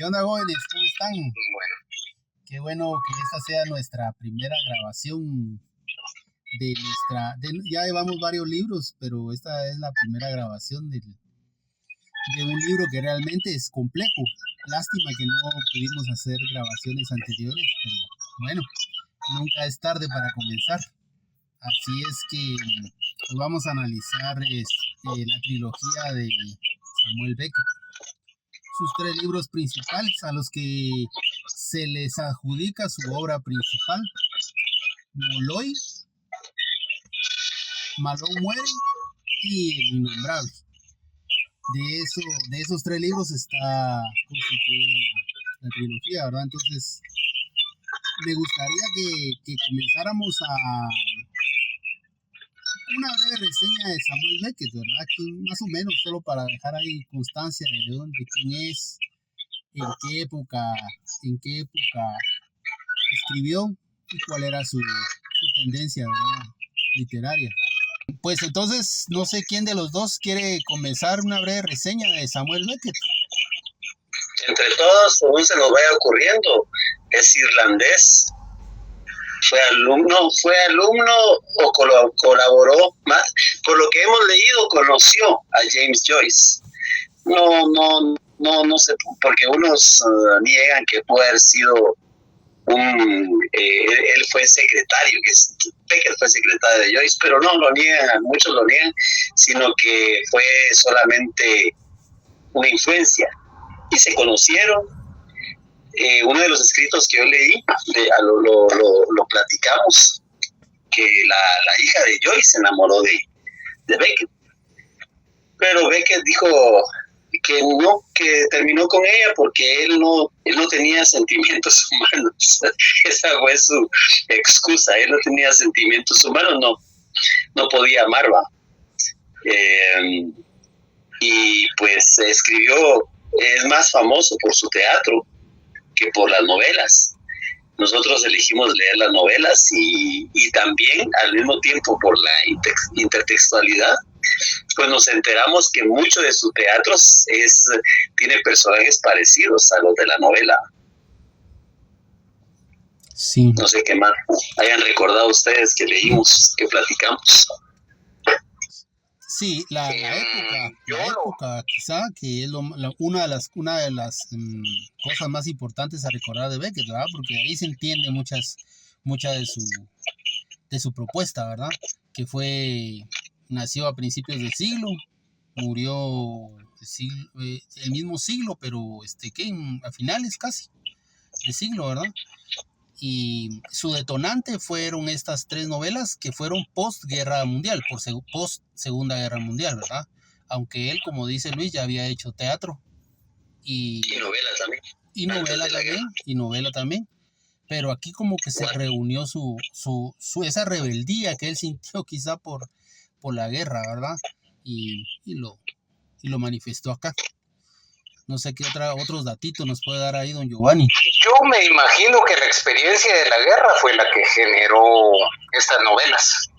¿Qué onda, jóvenes? ¿Cómo están? Bueno, Qué bueno que esta sea nuestra primera grabación ya llevamos varios libros, pero esta es la primera grabación de un libro que realmente es complejo. Lástima que no pudimos hacer grabaciones anteriores, pero bueno, nunca es tarde para comenzar. Así es que pues vamos a analizar la trilogía de Samuel Beckett, sus tres libros principales a los que se les adjudica su obra principal, Molloy, Malone muere y El Innombrable. De esos tres libros está constituida la trilogía, ¿verdad? Entonces, me gustaría que comenzáramos a una breve reseña de Samuel Beckett, ¿verdad? Aquí, más o menos, solo para dejar ahí constancia de quién es, en qué época escribió y cuál era su tendencia, ¿verdad? Literaria. Pues entonces, no sé quién de los dos quiere comenzar una breve reseña de Samuel Beckett. entre todos, según se nos vaya ocurriendo, es irlandés. Fue alumno o colaboró más. Por lo que hemos leído, conoció a James Joyce. No sé, porque unos niegan que puede haber sido él fue secretario, Beckett fue secretario de Joyce, pero no lo niegan, muchos lo niegan, sino que fue solamente una influencia. Y se conocieron. Uno de los escritos que yo leí, lo platicamos, que la hija de Joyce se enamoró de Beckett. Pero Beckett dijo que no, que terminó con ella porque él no tenía sentimientos humanos. Esa fue su excusa. Él no tenía sentimientos humanos, no podía amar, ¿va? Y pues escribió, es más famoso por su teatro que por las novelas. Nosotros elegimos leer las novelas y también al mismo tiempo por la intertextualidad, pues nos enteramos que mucho de su teatro tiene personajes parecidos a los de la novela. Sí. No sé qué más hayan recordado ustedes que leímos, que platicamos. Sí, la época quizá que es una de las cosas más importantes a recordar de Beckett, ¿verdad? Porque ahí se entiende mucha de su propuesta, ¿verdad? Que nació a principios del siglo, murió el mismo siglo, pero a finales casi del siglo, ¿verdad? Y su detonante fueron estas tres novelas que fueron post-guerra mundial, post-segunda guerra mundial, ¿verdad? Aunque él, como dice Luis, ya había hecho teatro. Y novela también. Pero aquí como que se reunió esa rebeldía que él sintió quizá por la guerra, ¿verdad? Y lo manifestó acá. No sé qué otros datitos nos puede dar ahí don Giovanni. Yo me imagino que la experiencia de la guerra fue la que generó estas novelas.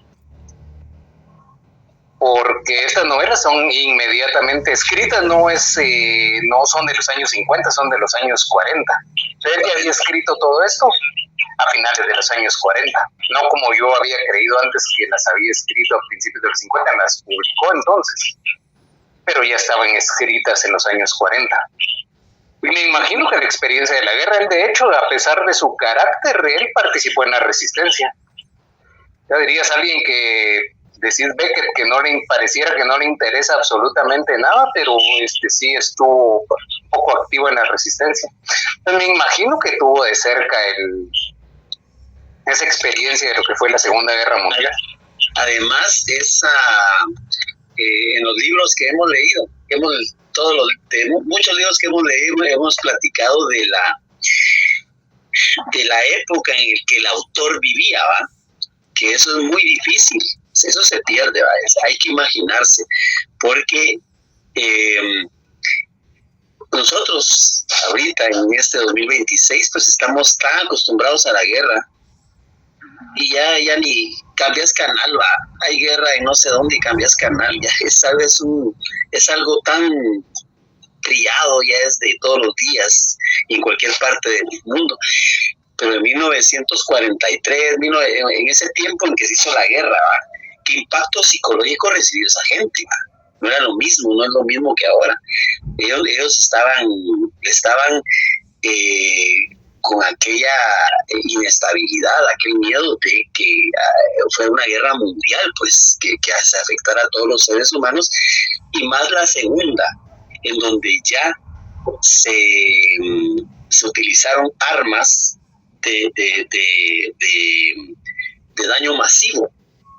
Porque estas novelas son inmediatamente escritas, no son de los años 50, son de los años 40. Él ya había escrito todo esto a finales de los años 40, no como yo había creído antes que las había escrito a principios de los 50, las publicó entonces, pero ya estaban escritas en los años 40. Y me imagino que la experiencia de la guerra, él de hecho, a pesar de su carácter, él participó en la resistencia. Ya dirías a alguien que decís Beckett que pareciera que no le interesa absolutamente nada, pero sí estuvo un poco activo en la resistencia. Entonces me imagino que tuvo de cerca esa experiencia de lo que fue la Segunda Guerra Mundial. Además, en los libros que hemos leído, muchos libros que hemos leído, hemos platicado de la época en la que el autor vivía, ¿va? Que eso es muy difícil, eso se pierde, ¿va? Hay que imaginarse, porque nosotros ahorita en este 2026 pues estamos tan acostumbrados a la guerra y ya ni cambias canal, ¿va? Hay guerra en no sé dónde y cambias canal, ya es algo tan trillado, ya es de todos los días en cualquier parte del mundo. Pero en 1943, en ese tiempo en que se hizo la guerra, ¿va? ¿Qué impacto psicológico recibió esa gente? ¿va? No era lo mismo, no es lo mismo que ahora. Ellos estaban con aquella inestabilidad, aquel miedo de que fuera una guerra mundial, pues que se afectara a todos los seres humanos, y más la segunda, en donde ya se utilizaron armas de daño masivo,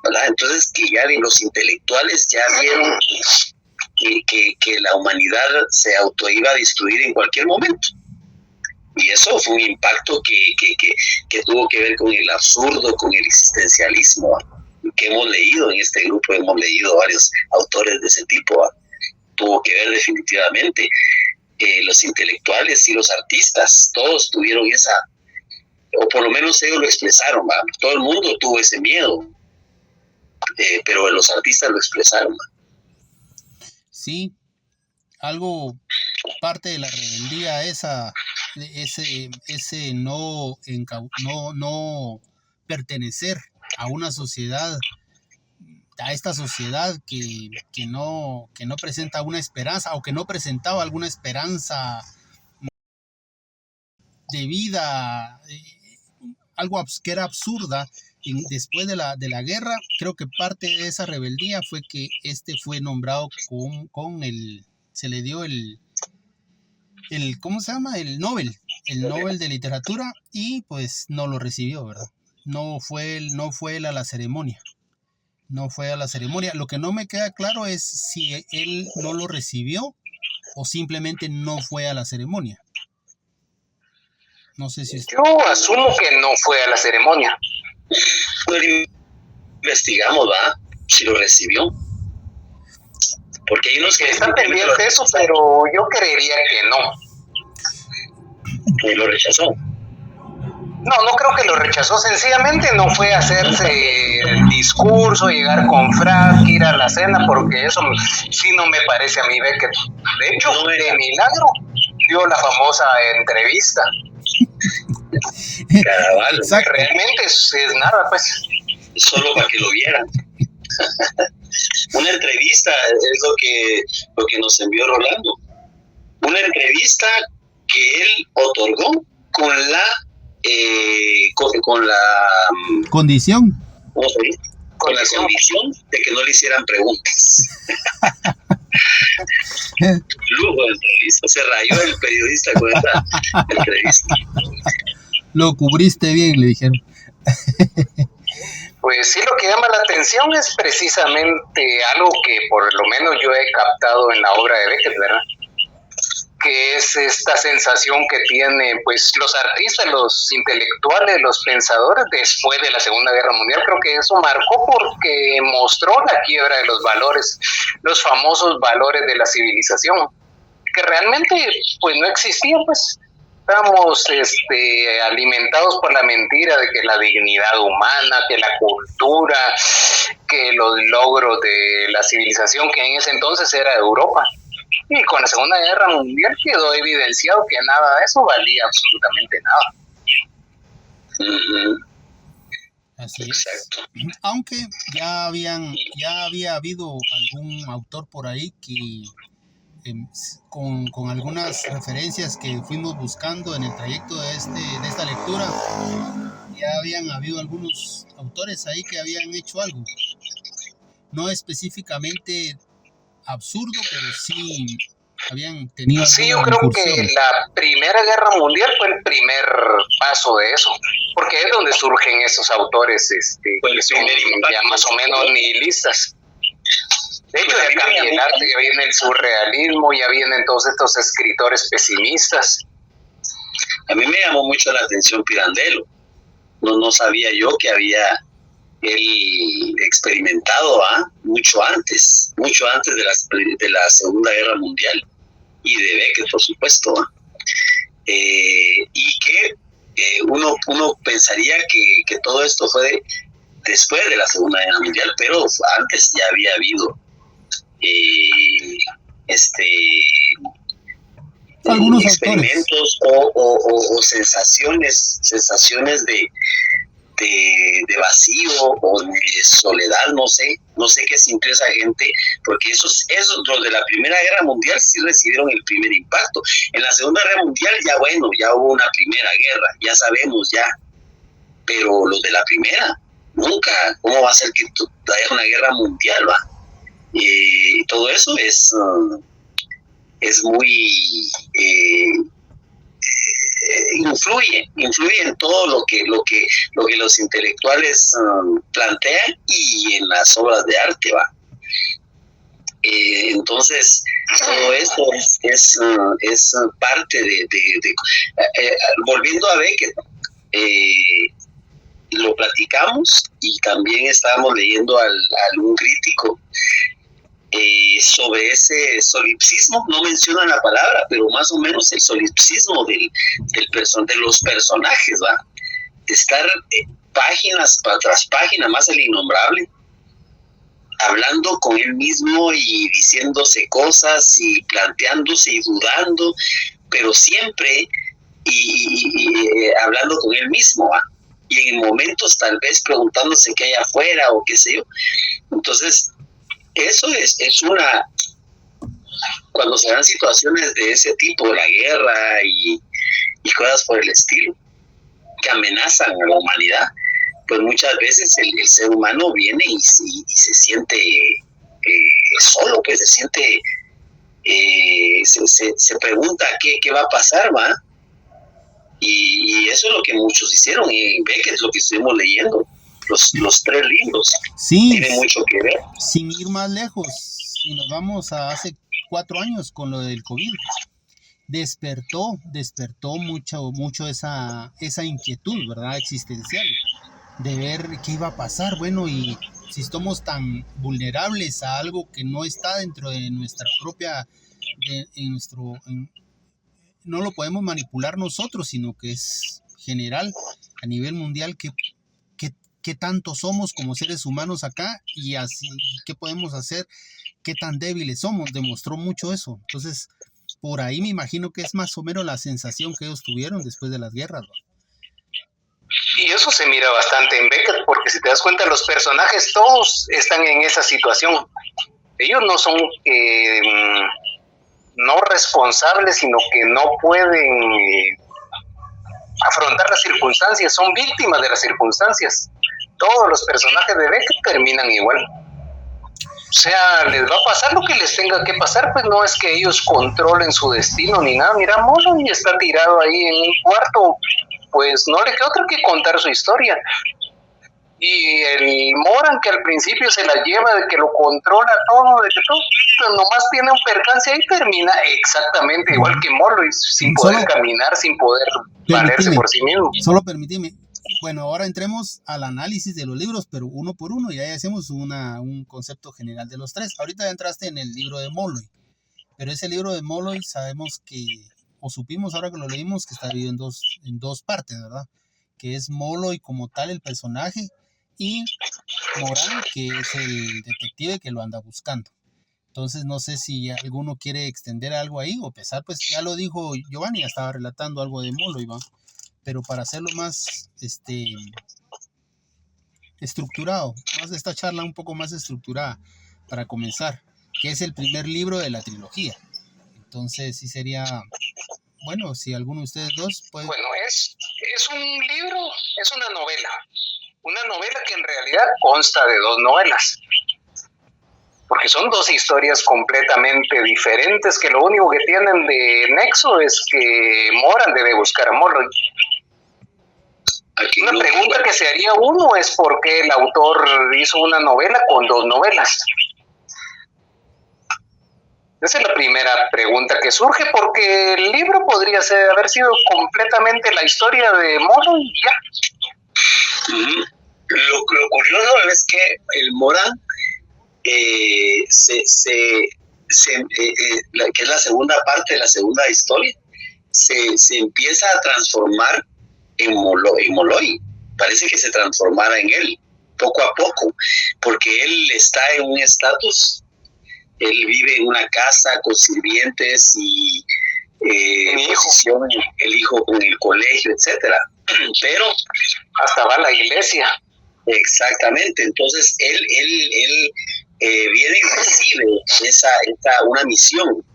¿verdad? Entonces que ya los intelectuales ya vieron que la humanidad se auto iba a destruir en cualquier momento. Y eso fue un impacto que tuvo que ver con el absurdo, con el existencialismo, que hemos leído en este grupo, hemos leído varios autores de ese tipo. Tuvo que ver definitivamente. Los intelectuales y los artistas, todos tuvieron esa, o por lo menos ellos lo expresaron, ¿va? Todo el mundo tuvo ese miedo, pero los artistas lo expresaron, ¿va? Sí, algo, parte de la rebeldía ese no pertenecer a una sociedad, a esta sociedad que no presenta una esperanza, o que no presentaba alguna esperanza de vida, algo que era absurda. Y después de la guerra, creo que parte de esa rebeldía fue que fue nombrado se le dio el ¿cómo se llama? El Nobel de literatura, y pues no lo recibió, ¿verdad? No fue él a la ceremonia. No fue a la ceremonia. Lo que no me queda claro es si él no lo recibió o simplemente no fue a la ceremonia. No sé si... Yo asumo que no fue a la ceremonia. Pues investigamos, ¿va? Si lo recibió. Porque hay unos que están pendientes de eso, pero yo creería que no. Y lo rechazó. No creo que lo rechazó. Sencillamente no fue a hacerse el discurso, llegar con frac, ir a la cena, porque eso sí no me parece a mí, Beckett. De hecho, de milagro dio la famosa entrevista. Carnaval, realmente es nada, pues. Solo para que lo vieran. Una entrevista es lo que nos envió Rolando. Una entrevista que él otorgó con la condición. ¿Cómo se dice? Con la condición de que no le hicieran preguntas. Lujo de entrevista. Se rayó el periodista con esta entrevista. Lo cubriste bien, le dijeron. Pues sí, lo que llama la atención es precisamente algo que por lo menos yo he captado en la obra de Beckett, ¿verdad? Que es esta sensación que tienen pues los artistas, los intelectuales, los pensadores después de la Segunda Guerra Mundial. Creo que eso marcó porque mostró la quiebra de los valores, los famosos valores de la civilización, que realmente pues no existían, pues. Estamos alimentados por la mentira de que la dignidad humana, que la cultura, que los logros de la civilización, que en ese entonces era Europa. Y con la Segunda Guerra Mundial quedó evidenciado que nada de eso valía absolutamente nada. Uh-huh. Así es. Aunque ya había habido algún autor por ahí que con algunas referencias que fuimos buscando en el trayecto de esta lectura, ya habían habido algunos autores ahí que habían hecho algo, no específicamente absurdo, pero sí habían tenido. Sí, yo creo que la Primera Guerra Mundial fue el primer paso de eso, porque es donde surgen esos autores que son ya más o menos nihilistas. De hecho, ya cambia el arte, ya viene el surrealismo, ya vienen todos estos escritores pesimistas. A mí me llamó mucho la atención Pirandello. No sabía yo que había él experimentado mucho antes de la Segunda Guerra Mundial, y de Beckett, por supuesto. Y que uno pensaría que todo esto fue después de la Segunda Guerra Mundial, pero antes ya había habido algunos experimentos o sensaciones de vacío o de soledad, no sé qué sintió esa gente, porque esos los de la Primera Guerra Mundial sí recibieron el primer impacto. En la Segunda Guerra Mundial ya hubo una primera guerra, ya sabemos ya, pero los de la primera, nunca. ¿Cómo va a ser que haya una guerra mundial, va? Y todo eso es muy influye en todo lo que los intelectuales plantean y en las obras de arte, va. Entonces todo esto es parte de volviendo a Beckett, lo platicamos y también estábamos leyendo a un crítico sobre ese solipsismo. No mencionan la palabra, pero más o menos el solipsismo de los personajes, ¿va? De estar páginas tras página, más el innombrable, hablando con él mismo y diciéndose cosas y planteándose y dudando, pero siempre hablando con él mismo, ¿va? Y en momentos tal vez preguntándose qué hay afuera o qué sé yo. Entonces, eso es cuando se dan situaciones de ese tipo, la guerra y cosas por el estilo, que amenazan a la humanidad, pues muchas veces el ser humano viene y se siente solo, pues se siente, se pregunta qué va a pasar, ¿va? Y eso es lo que muchos hicieron, y Beckett es lo que estuvimos leyendo. Los 3 libros tienen mucho que ver. Sin ir más lejos, si nos vamos a hace 4 años con lo del COVID, despertó mucho esa inquietud, ¿verdad? Existencial, de ver qué iba a pasar. Bueno, y si estamos tan vulnerables a algo que no está dentro de nuestra propia, no lo podemos manipular nosotros, sino que es general a nivel mundial, qué tanto somos como seres humanos acá, y así qué podemos hacer, qué tan débiles somos. Demostró mucho eso. Entonces, por ahí me imagino que es más o menos la sensación que ellos tuvieron después de las guerras, ¿no? Y eso se mira bastante en Beckett, porque si te das cuenta, los personajes todos están en esa situación. Ellos no son no responsables, sino que no pueden afrontar las circunstancias, son víctimas de las circunstancias. Todos los personajes de Beckett terminan igual. O sea, les va a pasar lo que les tenga que pasar, pues no es que ellos controlen su destino ni nada. Mira, Molloy está tirado ahí en un cuarto, pues no le queda otra que contar su historia. Y el Moran, que al principio se la lleva de que lo controla todo, de que todo, pues nomás tiene un percance ahí, termina exactamente igual que Molloy, sin poder caminar, sin poder valerse por sí mismo. Solo permíteme. Bueno, ahora entremos al análisis de los libros, pero uno por uno, y ahí hacemos un concepto general de los 3. Ahorita ya entraste en el libro de Molloy, pero ese libro de Molloy sabemos que, o supimos ahora que lo leímos, que está dividido en dos partes, ¿verdad? Que es Molloy como tal, el personaje, y Moran, que es el detective que lo anda buscando. Entonces no sé si alguno quiere extender algo ahí o empezar, pues ya lo dijo Giovanni, ya estaba relatando algo de Molloy, ¿va? Pero para hacerlo más estructurado, más de esta charla un poco más estructurada, para comenzar, que es el primer libro de la trilogía. Entonces sí sería, bueno, si alguno de ustedes dos puede... Bueno, es un libro, es una novela que en realidad consta de 2 novelas, porque son 2 historias completamente diferentes, que lo único que tienen de nexo es que Moran debe buscar a Molloy. Una pregunta que se haría uno es por qué el autor hizo una novela con 2 novelas. Esa es la primera pregunta que surge, porque el libro podría haber sido completamente la historia de Molloy y ya. Lo curioso es que el Moran, que es la segunda parte de la segunda historia, se empieza a transformar en Molloy. Parece que se transformara en él poco a poco, porque él está en un estatus, él vive en una casa con sirvientes y posición, el hijo con el colegio, etcétera. Pero hasta va a la iglesia. Exactamente. Entonces él viene y recibe una misión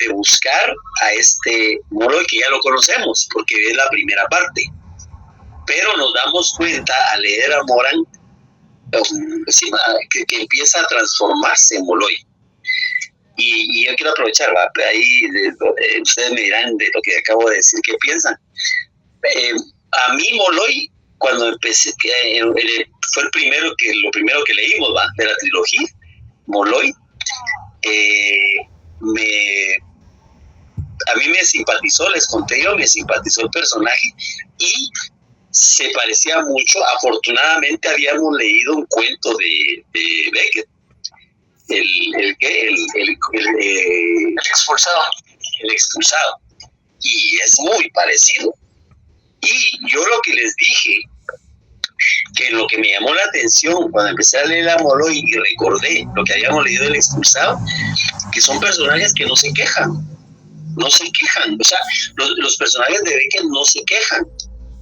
de buscar a este Molloy, que ya lo conocemos porque es la primera parte, pero nos damos cuenta al leer a Moran que empieza a transformarse en Molloy. Y yo quiero aprovechar, ahí ustedes me dirán de lo que acabo de decir, qué piensan. A mí Molloy, cuando empecé, fue lo primero que leímos, de la trilogía Molloy, a mí me simpatizó, les conté yo, me simpatizó el personaje y se parecía mucho. Afortunadamente habíamos leído un cuento de Beckett, el expulsado, y es muy parecido. Y yo lo que les dije, que lo que me llamó la atención cuando empecé a leer a Molloy y recordé lo que habíamos leído del expulsado, que son personajes que no se quejan, o sea, los personajes de Beckett no se quejan,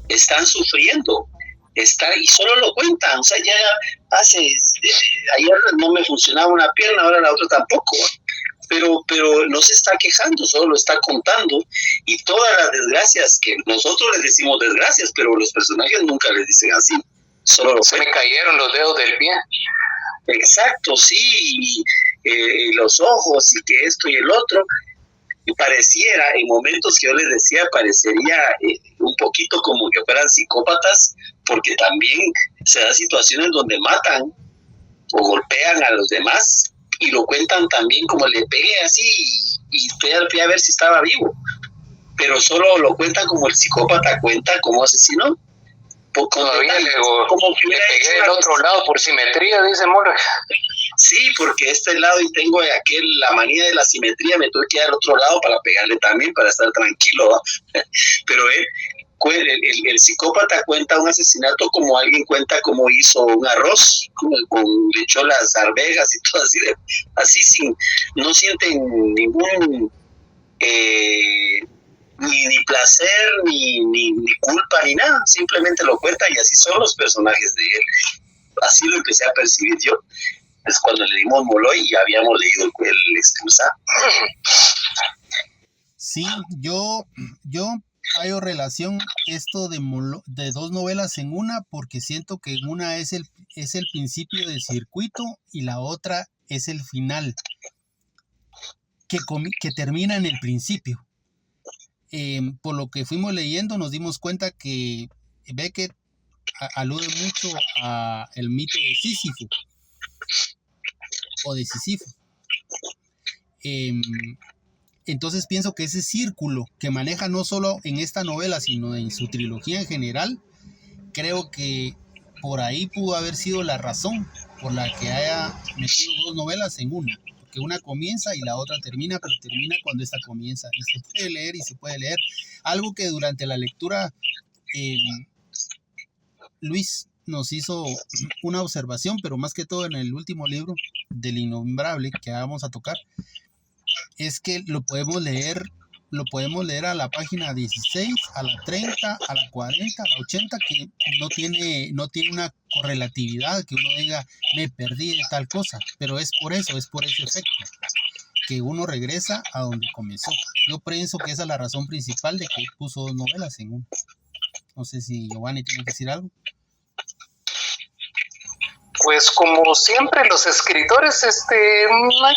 están sufriendo, y solo lo cuentan. O sea, ya ayer no me funcionaba una pierna, ahora la otra tampoco, pero no se está quejando, solo lo está contando, y todas las desgracias que nosotros les decimos desgracias, pero los personajes nunca les dicen así, solo lo se me cayeron los dedos del pie. Exacto, sí, y los ojos y que esto y el otro. Y pareciera, en momentos que yo les decía, parecería un poquito como que fueran psicópatas, porque también se dan situaciones donde matan o golpean a los demás y lo cuentan también como le pegué así y fui a ver si estaba vivo, pero solo lo cuentan como el psicópata cuenta como asesinó. Todavía como que le pegué del otro lado por simetría, dice Molloy. Sí, porque este lado y tengo la manía de la simetría, me tuve que ir al otro lado para pegarle también, para estar tranquilo, ¿no? Pero el psicópata cuenta un asesinato como alguien cuenta cómo hizo un arroz, le echó las arvejas y todo así no sienten ningún ni placer, ni culpa, ni nada, simplemente lo cuenta y así son los personajes de él. Así lo empecé a percibir yo. Es cuando leímos Molloy y habíamos leído el expulsado. Sí, yo hallo relación esto de dos novelas en una, porque siento que una es el principio del circuito y la otra es el final, que termina en el principio. Por lo que fuimos leyendo nos dimos cuenta que Beckett alude mucho a el mito de Sísifo o de Sísifo. Entonces pienso que ese círculo que maneja no solo en esta novela sino en su trilogía en general, creo que por ahí pudo haber sido la razón por la que haya metido dos novelas en una, porque una comienza y la otra termina, pero termina cuando esta comienza y se puede leer y se puede leer. Algo que durante la lectura Luis nos hizo una observación, pero más que todo en el último libro del Innombrable que vamos a tocar, es que lo podemos leer a la página 16, a la 30, a la 40, a la 80, que no tiene una correlatividad, que uno diga, me perdí de tal cosa, pero es por ese efecto, que uno regresa a donde comenzó. Yo pienso que esa es la razón principal de que puso dos novelas en una. No sé si Giovanni tiene que decir algo. Pues como siempre los escritores, hay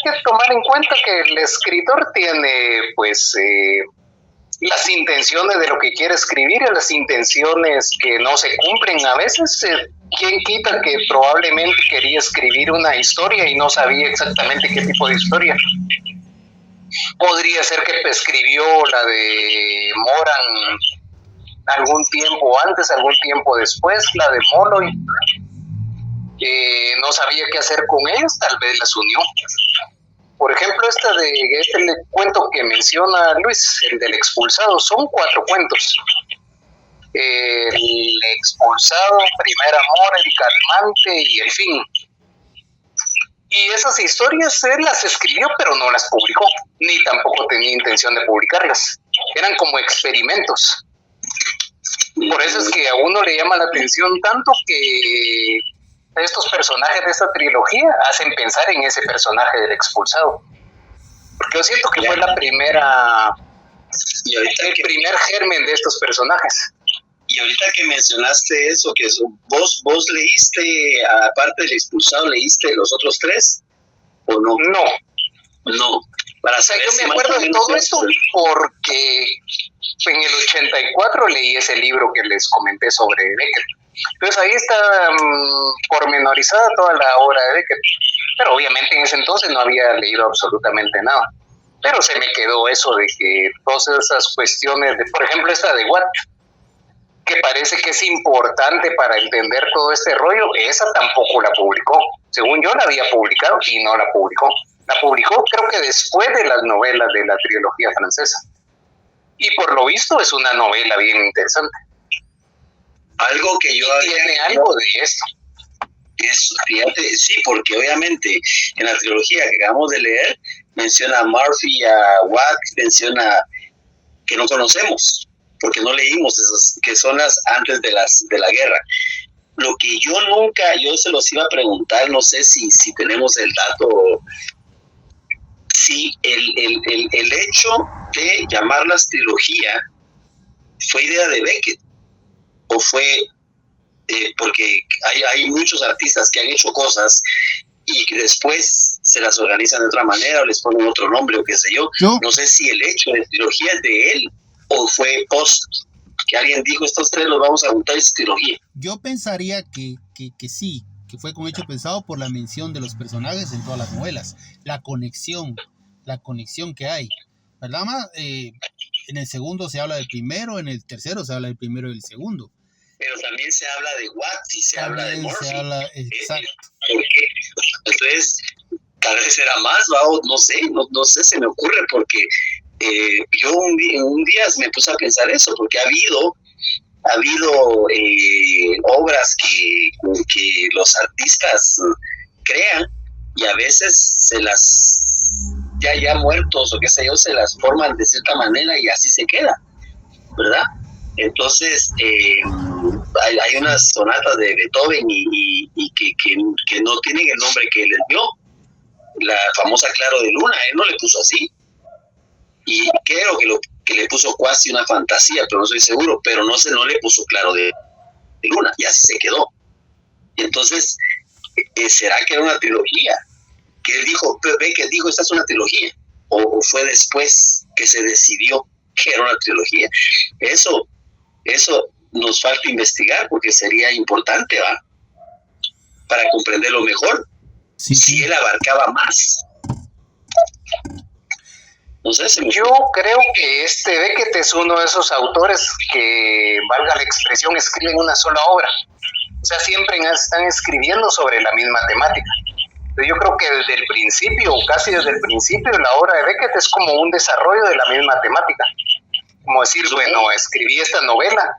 que tomar en cuenta que el escritor tiene pues las intenciones de lo que quiere escribir y las intenciones que no se cumplen a veces. ¿Quién quita que probablemente quería escribir una historia y no sabía exactamente qué tipo de historia? Podría ser que escribió la de Moran algún tiempo antes, algún tiempo después, la de Molloy. No sabía qué hacer con ellos, tal vez las unió. Por ejemplo, este cuento que menciona Luis, el del expulsado, son 4 cuentos. El expulsado, Primer amor, El calmante y El fin. Y esas historias él las escribió, pero no las publicó, ni tampoco tenía intención de publicarlas. Eran como experimentos. Por eso es que a uno le llama la atención tanto que estos personajes de esta trilogía hacen pensar en ese personaje del expulsado. Porque yo siento que fue el primer germen de estos personajes. Y ahorita que mencionaste eso, que vos leíste, aparte del expulsado, ¿leíste los otros 3? ¿O no? No. Para yo me acuerdo de todo esto porque en el 84 leí ese libro que les comenté sobre Beckett. Entonces ahí está pormenorizada toda la obra de Beckett. Pero obviamente en ese entonces no había leído absolutamente nada. Pero se me quedó eso de que todas esas cuestiones, por ejemplo esta de Watt, que parece que es importante para entender todo este rollo, esa tampoco la publicó. Según yo la había publicado y no la publicó. La publicó creo que después de las novelas de la trilogía francesa. Y por lo visto es una novela bien interesante. Algo que yo tiene algo de esto. Fíjate, sí, porque obviamente en la trilogía que acabamos de leer menciona a Murphy, a Watt, menciona que no conocemos, porque no leímos esas, que son las antes de la guerra. Lo que yo se los iba a preguntar, no sé si tenemos el dato, si el hecho de llamarlas trilogía fue idea de Beckett o fue porque hay muchos artistas que han hecho cosas y que después se las organizan de otra manera o les ponen otro nombre o qué sé yo. No sé si el hecho de trilogía es de él o fue post que alguien dijo estos 3 los vamos a juntar, es trilogía. Yo pensaría que sí, que fue con hecho pensado por la mención de los personajes en todas las novelas, la conexión que hay, ¿verdad? En el segundo se habla del primero, en el tercero se habla del primero y del segundo. Pero también se habla de Watts y se habla de Murphy. Exacto. ¿Por qué? Entonces, tal vez era más, no sé, se me ocurre porque yo un día me puse a pensar eso, porque ha habido obras que los artistas crean y a veces se las, ya muertos o qué sé yo, se las forman de cierta manera y así se queda, ¿verdad? Entonces, hay unas sonatas de Beethoven y que no tienen el nombre que él les dio. La famosa Claro de Luna, él no le puso así. Y creo que le puso casi una fantasía, pero no estoy seguro. Pero no le puso Claro de Luna, y así se quedó. Entonces, ¿será que era una trilogía? Que él dijo, Beckett dijo, esta es una trilogía. O fue después que se decidió que era una trilogía. Eso nos falta investigar porque sería importante, ¿va? Para comprenderlo mejor. Sí. Si él abarcaba más. No sé, yo creo que Beckett es uno de esos autores que, valga la expresión, escriben una sola obra. O sea, siempre están escribiendo sobre la misma temática. Yo creo que desde el principio, casi desde el principio, la obra de Beckett es como un desarrollo de la misma temática. Como decir, bueno, escribí esta novela,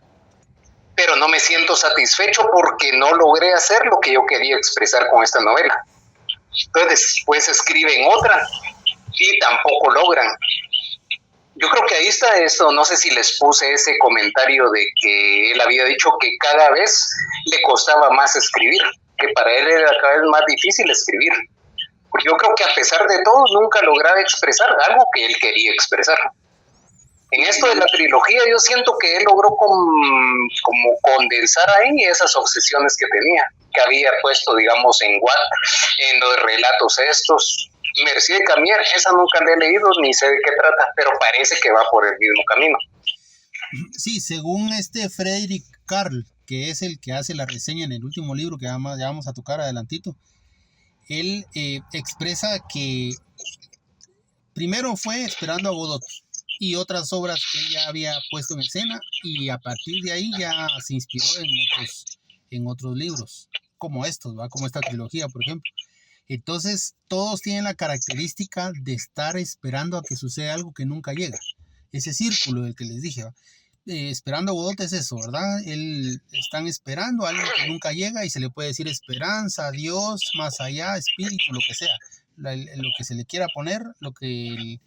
pero no me siento satisfecho porque no logré hacer lo que yo quería expresar con esta novela. Entonces después escriben otra y tampoco logran. Yo creo que ahí está eso, no sé si les puse ese comentario de que él había dicho que cada vez le costaba más escribir, que para él era cada vez más difícil escribir. Porque yo creo que a pesar de todo nunca lograba expresar algo que él quería expresar. En esto de la trilogía yo siento que él logró como condensar ahí esas obsesiones que tenía, que había puesto, digamos, en Watt, en los relatos estos. Mercier Camier, esa nunca la he leído ni sé de qué trata, pero parece que va por el mismo camino. Sí, según Frederick Carl, que es el que hace la reseña en el último libro que ya vamos a tocar adelantito, él expresa que primero fue Esperando a Godot y otras obras que él ya había puesto en escena, y a partir de ahí ya se inspiró en otros libros, como estos, ¿va? Como esta trilogía, por ejemplo. Entonces, todos tienen la característica de estar esperando a que suceda algo que nunca llega. Ese círculo del que les dije, ¿va? Esperando a Godot es eso, ¿verdad? Están esperando a alguien que nunca llega y se le puede decir esperanza, Dios, más allá, espíritu, lo que sea, lo que se le quiera poner, lo que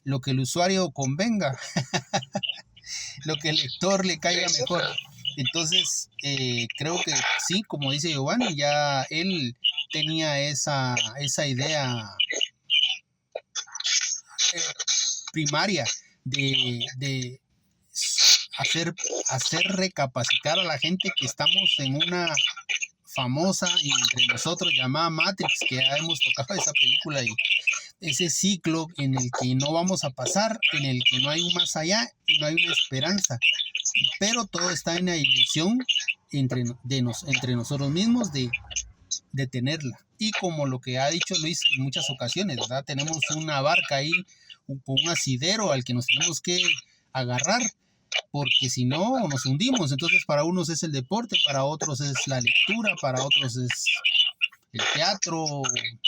el usuario convenga, lo que el lector le caiga mejor. Entonces, creo que sí, como dice Giovanni, ya él tenía esa idea primaria de hacer recapacitar a la gente que estamos en una famosa y entre nosotros llamada Matrix, que ya hemos tocado esa película, y ese ciclo en el que no vamos a pasar, en el que no hay un más allá y no hay una esperanza, pero todo está en la ilusión entre nosotros mismos de tenerla. Y como lo que ha dicho Luis en muchas ocasiones, ¿verdad? Tenemos una barca ahí con un asidero al que nos tenemos que agarrar, porque si no nos hundimos. Entonces para unos es el deporte, para otros es la lectura, para otros es el teatro,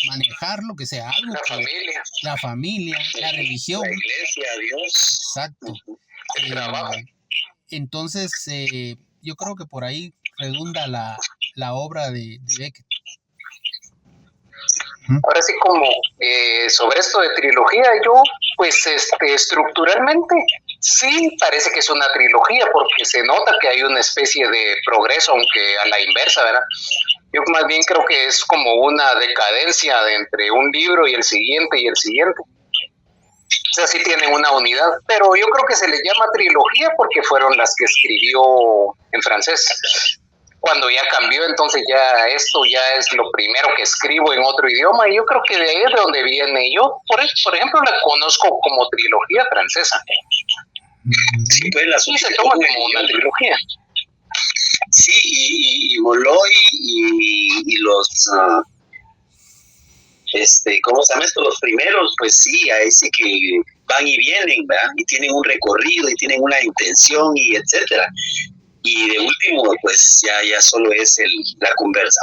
manejar lo que sea, algo la familia, la religión, la iglesia, Dios. Exacto. Entonces yo creo que por ahí redunda la obra de Beckett. Ahora sí, como sobre esto de trilogía, yo pues estructuralmente sí parece que es una trilogía, porque se nota que hay una especie de progreso, aunque a la inversa, ¿verdad? Yo más bien creo que es como una decadencia de entre un libro y el siguiente y el siguiente. O sea, sí tienen una unidad, pero yo creo que se les llama trilogía porque fueron las que escribió en francés. Cuando ya cambió, entonces ya esto ya es lo primero que escribo en otro idioma, y yo creo que de ahí es de donde viene. Yo, por ejemplo, la conozco como trilogía francesa. Sí, pues y se toma como una trilogía. Sí, y Molloy y los... ¿cómo se llama esto? Los primeros, pues sí, a ese que van y vienen, ¿verdad? Y tienen un recorrido y tienen una intención y etcétera. Y de último, pues ya solo es la conversa,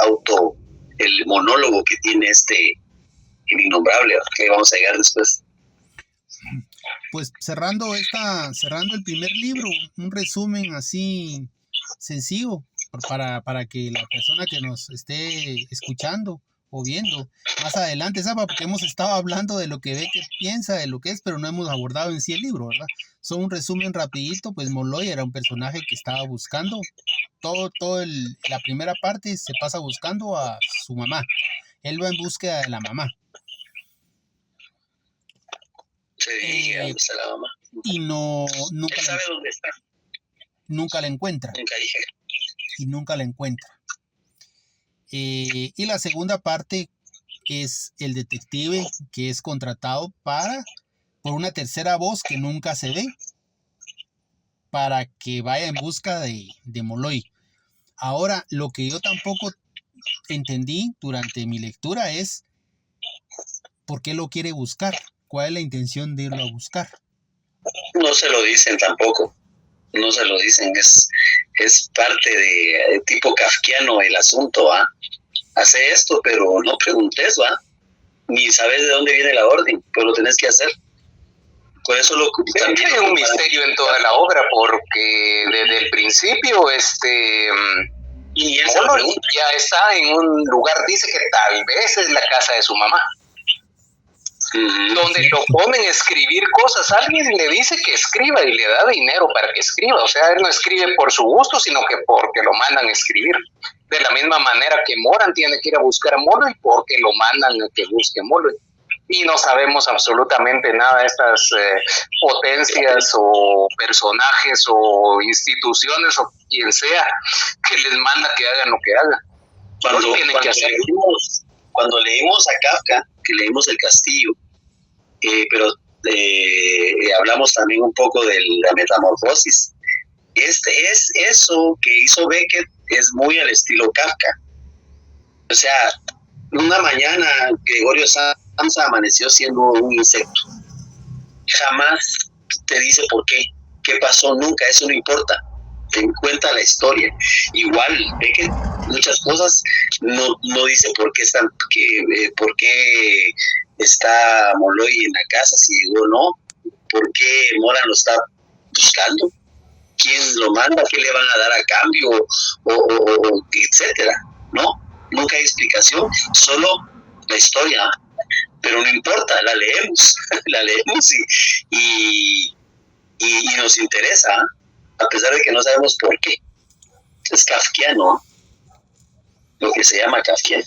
el monólogo que tiene el innombrable, que vamos a llegar después. Pues cerrando el primer libro, un resumen así sencillo para que la persona que nos esté escuchando o viendo más adelante sepa, porque hemos estado hablando de lo que Beckett piensa, de lo que es, pero no hemos abordado en sí el libro, ¿verdad? Son un resumen rapidito. Pues Molloy era un personaje que estaba buscando, la primera parte se pasa buscando a su mamá. Él va en búsqueda de la mamá. Sí, ¿dónde está la mamá? Y nunca sabe dónde está. Nunca la encuentra. Nunca la encuentra. Y la segunda parte es el detective que es contratado por una tercera voz que nunca se ve, para que vaya en busca de Molloy. Ahora, lo que yo tampoco entendí durante mi lectura es por qué lo quiere buscar, cuál es la intención de irlo a buscar. No se lo dicen tampoco, no se lo dicen, es parte de tipo kafkiano el asunto, ¿ah? Hace esto, pero no preguntes, ¿va? Ni sabes de dónde viene la orden, pero lo tenés que hacer. Por eso lo también hay un misterio en toda la obra, porque desde el principio y Molloy ya está en un lugar, dice que tal vez es la casa de su mamá, donde lo ponen a escribir cosas. Alguien le dice que escriba y le da dinero para que escriba. O sea, él no escribe por su gusto, sino que porque lo mandan a escribir. De la misma manera que Moran tiene que ir a buscar a Molloy porque lo mandan a que busque a Molloy. Y no sabemos absolutamente nada de estas potencias o personajes o instituciones o quien sea que les manda que hagan lo que hagan. Cuando leímos a Kafka, que leímos El Castillo, pero hablamos también un poco de la metamorfosis. Es eso que hizo Beckett, es muy al estilo Kafka. O sea, una mañana Gregorio Samsa amaneció siendo un insecto. Jamás te dice por qué pasó, nunca, eso no importa. Te cuenta la historia. Igual, Beckett, muchas cosas no dice por qué está Molloy en la casa, si llegó o no, por qué Moran lo está buscando, lo manda, qué le van a dar a cambio, o etcétera, ¿no? Nunca hay explicación, solo la historia, pero no importa, la leemos, la leemos y nos interesa, a pesar de que no sabemos por qué. Es kafkiano, lo que se llama kafkiano.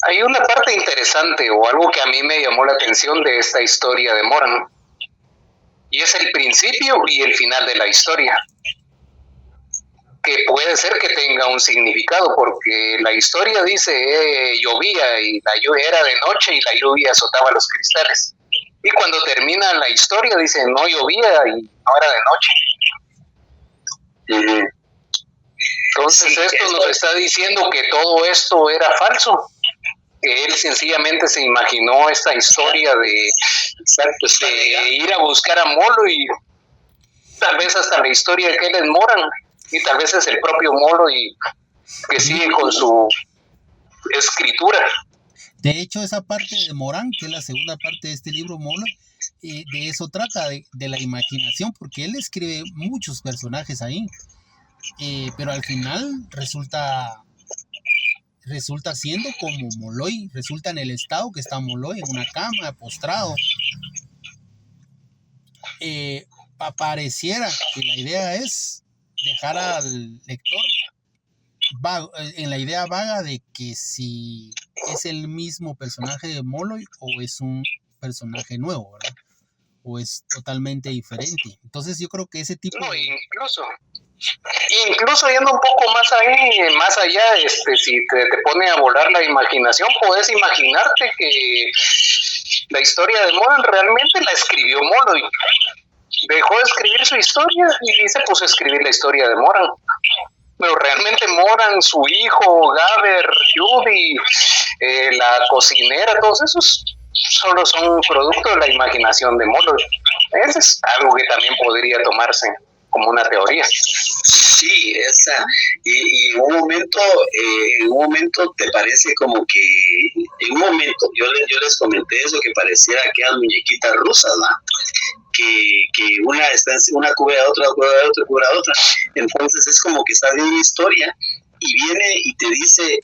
Hay una parte interesante o algo que a mí me llamó la atención de esta historia de Moran, y es el principio y el final de la historia, que puede ser que tenga un significado, porque la historia dice llovía y la lluvia era de noche y la lluvia azotaba los cristales, y cuando termina la historia dice no llovía y no era de noche. Entonces sí, esto nos está diciendo que todo esto era falso, que él sencillamente se imaginó esta historia de ir a buscar a Molo, y tal vez hasta la historia de que él es Moran, y tal vez es el propio Molo y que sigue con su escritura. De hecho, esa parte de Moran, que es la segunda parte de este libro Molo, de eso trata, de la imaginación, porque él escribe muchos personajes ahí, pero al final resulta siendo como Molloy, resulta en el estado que está Molloy, en una cama, postrado. Pareciera que la idea es dejar al lector en la idea vaga de que si es el mismo personaje de Molloy o es un personaje nuevo, ¿verdad? O es totalmente diferente. Entonces yo creo que ese tipo Incluso yendo un poco más allá, si te pone a volar la imaginación, puedes imaginarte que la historia de Moran realmente la escribió Molloy. Dejó de escribir su historia y se puso a escribir la historia de Moran. Pero realmente Moran, su hijo, Gaber, Judy, la cocinera, todos esos solo son producto de la imaginación de Molloy. Eso es algo que también podría tomarse como una teoría. Sí, esa, y en un momento te parece como que, en un momento, yo les comenté eso, que pareciera que eran muñequitas rusas, ¿no? Que una está en una cubre a otra, cubre a otra, entonces es como que está viendo una historia y viene y te dice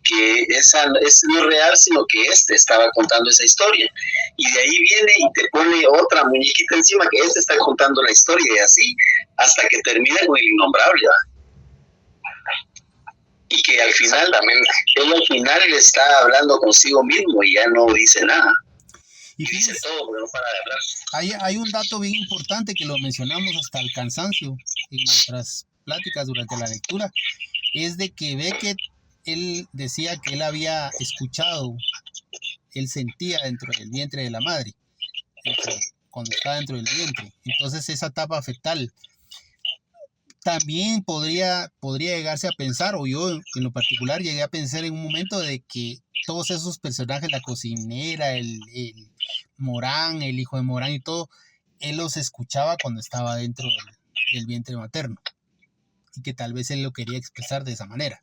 que esa es no real, sino que estaba contando esa historia, y de ahí viene y te pone otra muñequita encima que está contando la historia, y así hasta que termina con el innombrable, ¿verdad? Y que al final él está hablando consigo mismo y ya no dice nada. Y dice todo, pero no para de hablar. Hay un dato bien importante que lo mencionamos hasta el cansancio en nuestras pláticas durante la lectura, es de que Beckett, él decía que él había escuchado, él sentía dentro del vientre de la madre, cuando estaba dentro del vientre. Entonces esa etapa fetal también podría llegarse a pensar, o yo en lo particular llegué a pensar en un momento de que todos esos personajes, la cocinera, el Morán, el hijo de Morán y todo, él los escuchaba cuando estaba dentro del vientre materno, y que tal vez él lo quería expresar de esa manera.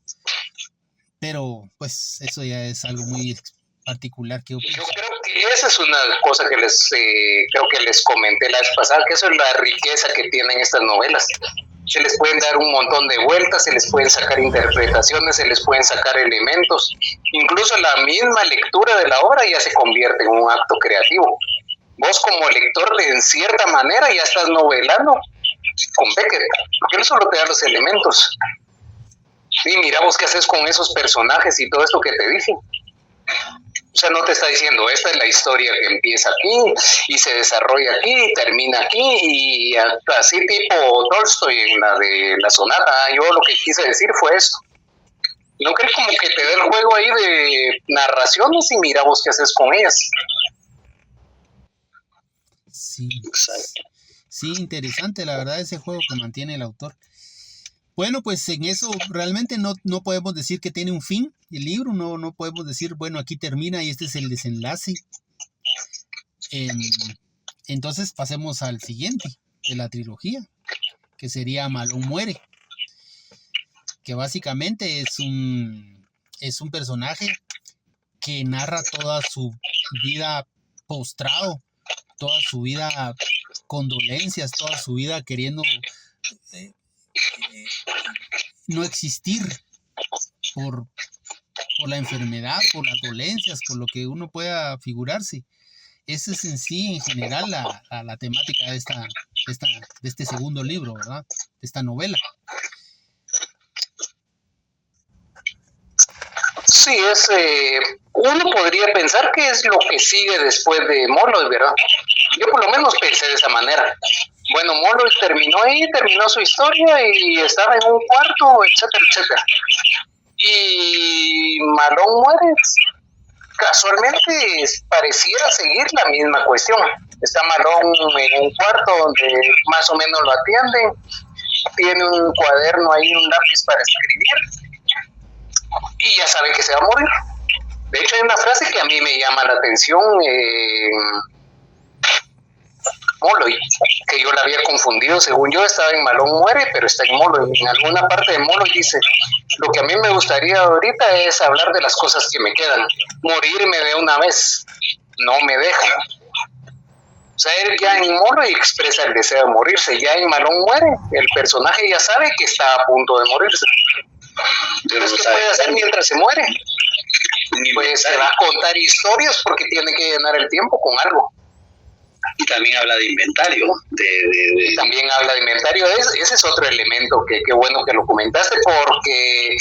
Pero pues eso ya es algo muy particular. Yo creo que esa es una cosa que les comenté la vez pasada, que eso es la riqueza que tienen estas novelas. Se les pueden dar un montón de vueltas, se les pueden sacar interpretaciones, se les pueden sacar elementos. Incluso la misma lectura de la obra ya se convierte en un acto creativo. Vos como lector, en cierta manera, ya estás novelando con Beckett, porque él solo te da los elementos. Y mira vos qué haces con esos personajes y todo esto que te dicen. O sea, no te está diciendo, esta es la historia que empieza aquí y se desarrolla aquí y termina aquí, y así tipo Tolstoy en la de la sonata. Yo lo que quise decir fue esto. ¿No crees como que te da el juego ahí de narraciones y mira vos qué haces con ellas? Sí, sí, interesante la verdad ese juego que mantiene el autor. Bueno, pues en eso realmente no podemos decir que tiene un fin el libro, no podemos decir, bueno, aquí termina y este es el desenlace. Entonces pasemos al siguiente de la trilogía, que sería Malón muere, que básicamente es un personaje que narra toda su vida postrado, toda su vida con dolencias, toda su vida queriendo eh, no existir por la enfermedad, por las dolencias, por lo que uno pueda figurarse. Esa es en sí, en general, la temática de este segundo libro, ¿verdad? De esta novela. Sí, uno podría pensar que es lo que sigue después de Molloy, ¿verdad? Yo por lo menos pensé de esa manera. Bueno, Molloy terminó ahí, terminó su historia y estaba en un cuarto, etcétera, etcétera. Y Malone muere. Casualmente pareciera seguir la misma cuestión. Está Malone en un cuarto donde más o menos lo atienden, tiene un cuaderno ahí, un lápiz para escribir y ya sabe que se va a morir. De hecho hay una frase que a mí me llama la atención Molloy, que yo la había confundido, según yo estaba en Malone muere, pero está en Molloy. En alguna parte de Molloy dice: lo que a mí me gustaría ahorita es hablar de las cosas que me quedan, morirme de una vez, no me dejan. O sea, él ya en Molloy expresa el deseo de morirse, ya en Malone muere, el personaje ya sabe que está a punto de morirse. Entonces, ¿qué puede hacer mientras se muere? Pues se va a contar historias porque tiene que llenar el tiempo con algo. Y también habla de inventario. También habla de inventario. Ese es otro elemento que qué bueno que lo comentaste, porque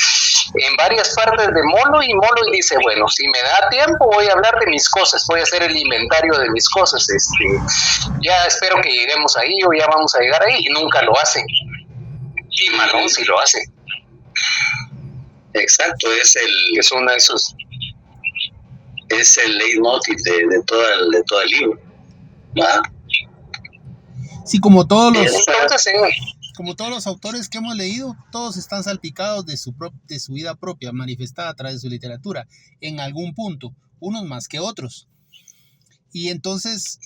en varias partes de Molloy dice, bueno, si me da tiempo voy a hablar de mis cosas, voy a hacer el inventario de mis cosas. Ya espero que lleguemos ahí o ya vamos a llegar ahí, y nunca lo hace. Y Malone sí lo hace. Exacto, es uno de esos. Es el leitmotiv de todo el libro. ¿Ah? Sí, como todos los autores que hemos leído, todos están salpicados de su vida propia, manifestada a través de su literatura, en algún punto, unos más que otros. Y entonces,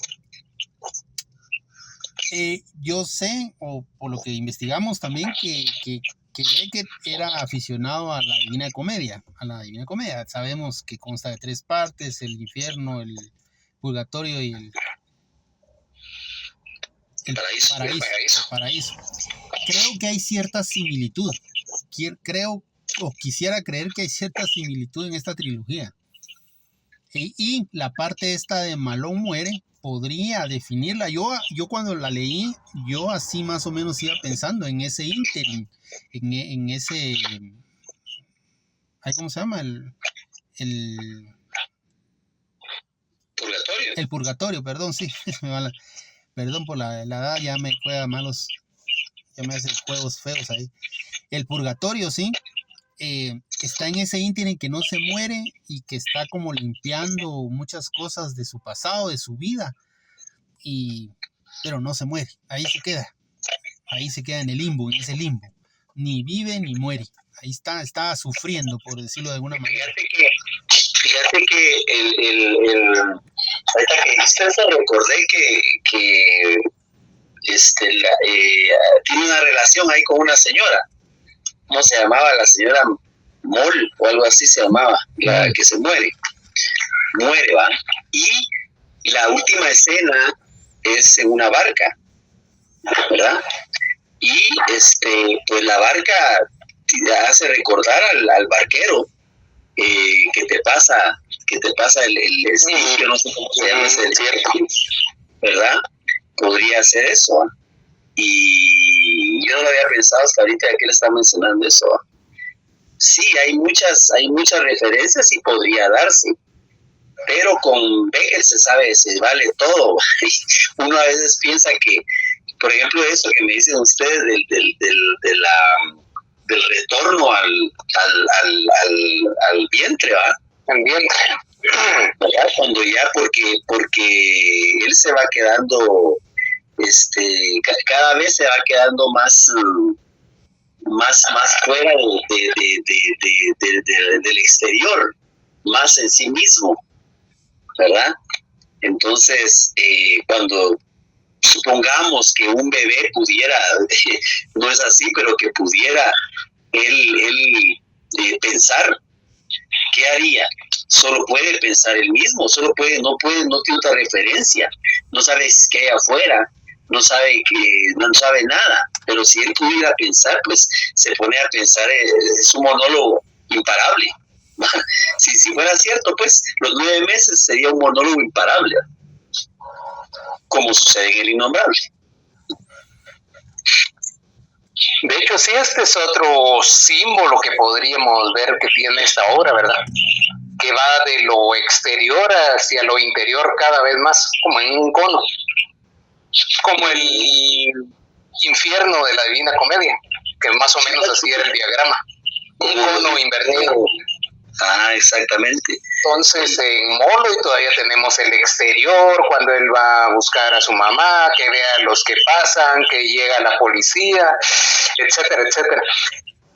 yo sé, o por lo que investigamos también, que Beckett era aficionado a la Divina Comedia. Sabemos que consta de 3 partes: el infierno, el purgatorio y el paraíso. Creo que hay cierta similitud. Quisiera creer que hay cierta similitud en esta trilogía. Y la parte esta de Malone muere, podría definirla. Yo cuando la leí, yo así más o menos iba pensando en ese ínterin, en ese... ¿cómo se llama? El purgatorio. El purgatorio, perdón, sí. Perdón por la edad, ya me juega malos, ya me hacen juegos feos ahí. El purgatorio, sí, está en ese ínterin que no se muere y que está como limpiando muchas cosas de su pasado, de su vida, pero no se muere, ahí se queda en el limbo, en ese limbo, ni vive ni muere, ahí está sufriendo, por decirlo de alguna manera. Fíjate que ahorita que dijiste eso, recordé que tiene una relación ahí con una señora. ¿Cómo se llamaba? La señora Moll o algo así se llamaba, la que se muere, ¿va? Y la última escena es en una barca, ¿verdad? Y pues la barca te hace recordar al barquero que te pasa el yo no sé cómo se llama ese cierto, ¿verdad? Podría ser eso, y yo no lo había pensado hasta ahorita que él está mencionando eso. Sí, hay muchas referencias y podría darse, pero con Beckett se vale todo. Uno a veces piensa que, por ejemplo, eso que me dicen ustedes del retorno al vientre, ¿va? Al vientre. ¿Verdad? Cuando ya, porque él se va quedando, cada vez se va quedando más fuera del exterior, más en sí mismo, ¿verdad? Entonces, cuando supongamos que un bebé pudiera, no es así, pero que pudiera él pensar, ¿qué haría? Solo puede pensar él mismo, no tiene otra referencia, no sabe qué hay afuera, no sabe nada, Pero si él pudiera pensar, pues se pone a pensar, es un monólogo imparable. Si fuera cierto, pues los 9 meses sería un monólogo imparable, como sucede en El Innombrable. De hecho, sí, este es otro símbolo que podríamos ver que tiene esta obra, ¿verdad? Que va de lo exterior hacia lo interior cada vez más, como en un cono, como el infierno de la Divina Comedia, que más o menos así era el diagrama, un cono invertido. Exactamente. Entonces en Moloy todavía tenemos el exterior, cuando él va a buscar a su mamá, que vea a los que pasan, que llega la policía, etcétera, etcétera.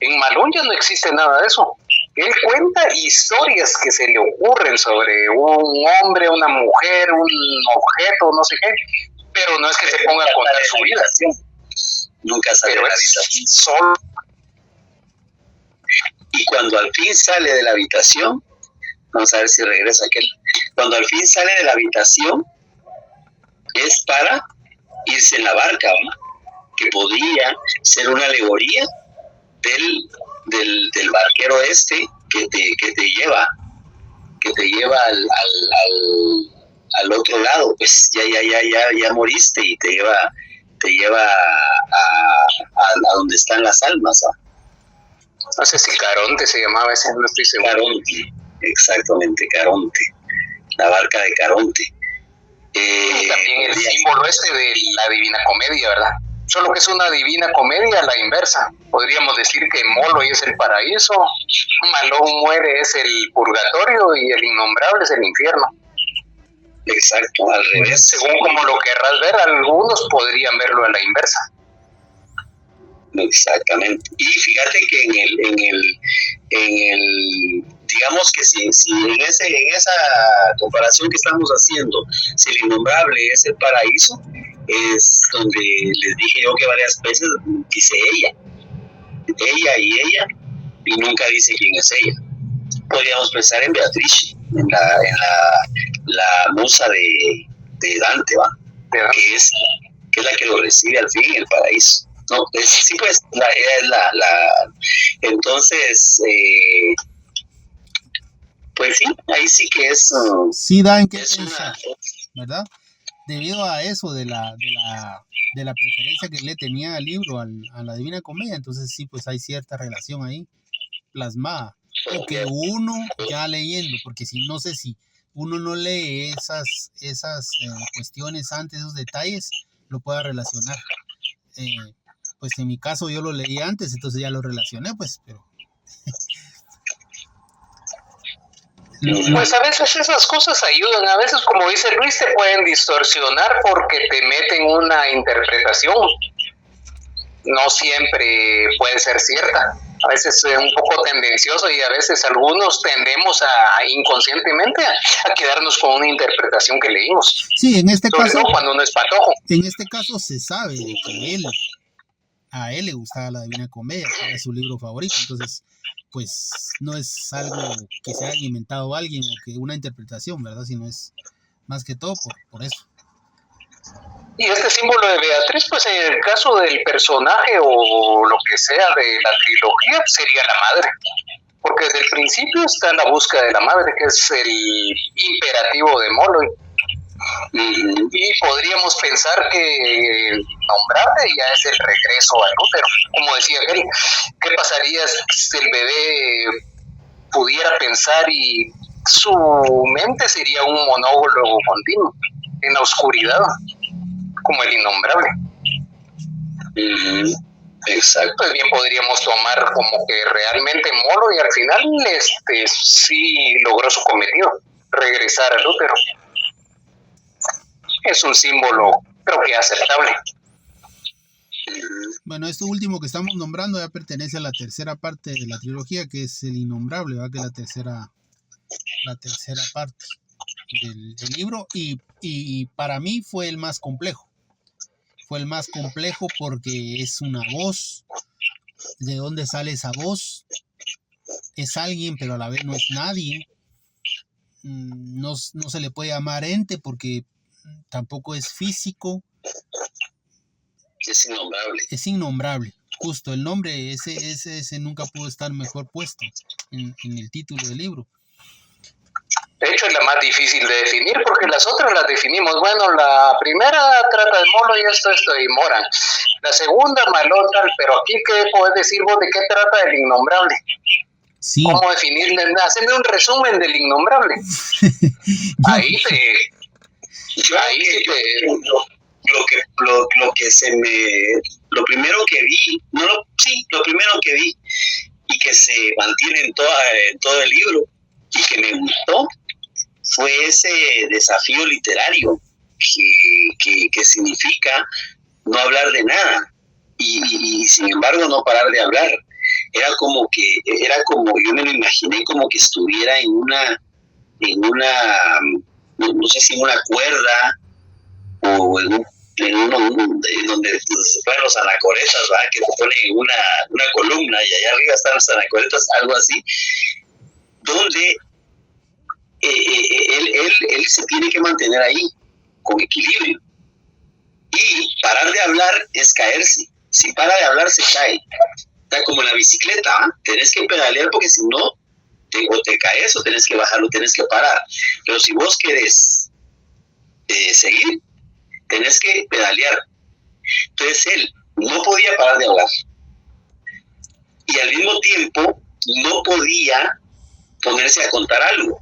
En Malón ya no existe nada de eso. Él cuenta historias que se le ocurren sobre un hombre, una mujer, un objeto, no sé qué, pero no es que se ponga a contar su vida. Nunca sale de la habitación. Solo. Y cuando al fin sale de la habitación, vamos a ver si regresa aquel. Cuando al fin sale de la habitación, es para irse en la barca, ¿no? Que podría ser una alegoría del barquero que te lleva al otro lado, pues ya moriste y te lleva a donde están las almas, ¿no? No sé si Caronte se llamaba ese, no estoy seguro. Caronte, exactamente, Caronte, la barca de Caronte. Y también el símbolo de la Divina Comedia, ¿verdad? Solo que es una Divina Comedia a la inversa. Podríamos decir que Moloy es el paraíso, Malón muere es el purgatorio y el Innombrable es el infierno. Exacto, al revés. Según como lo querrás ver, algunos podrían verlo a la inversa. Exactamente. Y fíjate que en el digamos que si en esa comparación que estamos haciendo, si el Innombrable es el paraíso, es donde les dije yo que varias veces dice ella, y nunca dice quién es ella. Podríamos pensar en Beatrice, en la musa de Dante, ¿va? Que es la que lo recibe al fin en el paraíso. No, sí, pues, entonces, pues sí, ahí sí que es... sí da en qué pensar, ¿verdad? Debido a eso de la preferencia que le tenía al libro, a la Divina Comedia, entonces sí, pues hay cierta relación ahí plasmada. O que uno ya leyendo, porque si no sé si uno no lee esas cuestiones antes, esos detalles, lo pueda relacionar. Pues en mi caso yo lo leí antes, entonces ya lo relacioné, pues, pero... Pues a veces esas cosas ayudan, a veces como dice Luis te pueden distorsionar porque te meten una interpretación, no siempre puede ser cierta, a veces es un poco tendencioso y a veces algunos tendemos inconscientemente a quedarnos con una interpretación que leímos. Sí, en este sobre caso, todo cuando uno es patojo. En este caso se sabe de que a él le gustaba la Divina Comedia, que era su libro favorito, entonces pues no es algo que se haya inventado alguien o que una interpretación, ¿verdad? Sino es más que todo por eso. Y este símbolo de Beatriz, pues en el caso del personaje o lo que sea de la trilogía, sería la madre, porque desde el principio está en la búsqueda de la madre, que es el imperativo de Moloy. Y podríamos pensar que Innombrable ya es el regreso al útero, como decía él. ¿Qué pasaría si el bebé pudiera pensar y su mente sería un monólogo continuo en la oscuridad, como el Innombrable? Exacto. Pues bien podríamos tomar como que realmente Moloy al final sí logró su cometido, regresar al útero. Es un símbolo, creo que aceptable. Bueno, esto último que estamos nombrando ya pertenece a la tercera parte de la trilogía, que es el Innombrable, ¿verdad? Que es la tercera parte del libro, y para mí fue el más complejo. Fue el más complejo porque es una voz. ¿De dónde sale esa voz? Es alguien, pero a la vez no es nadie. No se le puede llamar ente porque tampoco es físico. Es innombrable. Es innombrable. Justo, el nombre ese nunca pudo estar mejor puesto en el título del libro. De hecho, es la más difícil de definir porque las otras las definimos. Bueno, la primera trata de Molo y esto y Moran. La segunda, Malón, tal. Pero aquí, ¿qué podés decir vos de qué trata el innombrable? Sí. ¿Cómo definirle? Haceme un resumen del innombrable. Ahí lo primero que vi y que se mantiene en todo el libro y que me gustó fue ese desafío literario que significa no hablar de nada y sin embargo no parar de hablar. Era como yo me lo imaginé como que estuviera en una no sé si en una cuerda o en uno donde se ponen los anacoretas, ¿verdad? Que se ponen en una columna y allá arriba están los anacoretas, algo así, donde él se tiene que mantener ahí con equilibrio y parar de hablar es caerse. Si para de hablar se cae. Está como en la bicicleta, ¿eh? Tenés que pedalear porque si no o te caes o tenés que bajar o tenés que parar. Pero si vos querés seguir, tenés que pedalear. Entonces él no podía parar de hablar y al mismo tiempo no podía ponerse a contar algo.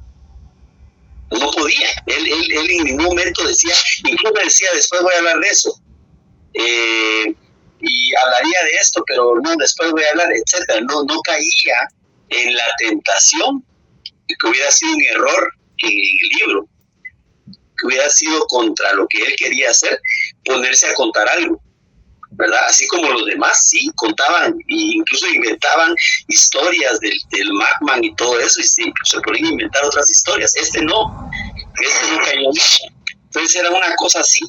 No podía. Él en ningún momento decía, incluso decía, después voy a hablar de eso. Y hablaría de esto, pero no, después voy a hablar, etcétera. No caía en la tentación, que hubiera sido un error en el libro, que hubiera sido contra lo que él quería hacer, ponerse a contar algo, ¿verdad? Así como los demás, sí, contaban, e incluso inventaban historias del Macman y todo eso, y sí, se ponían a inventar otras historias. Este no cayó mucho. Entonces era una cosa así,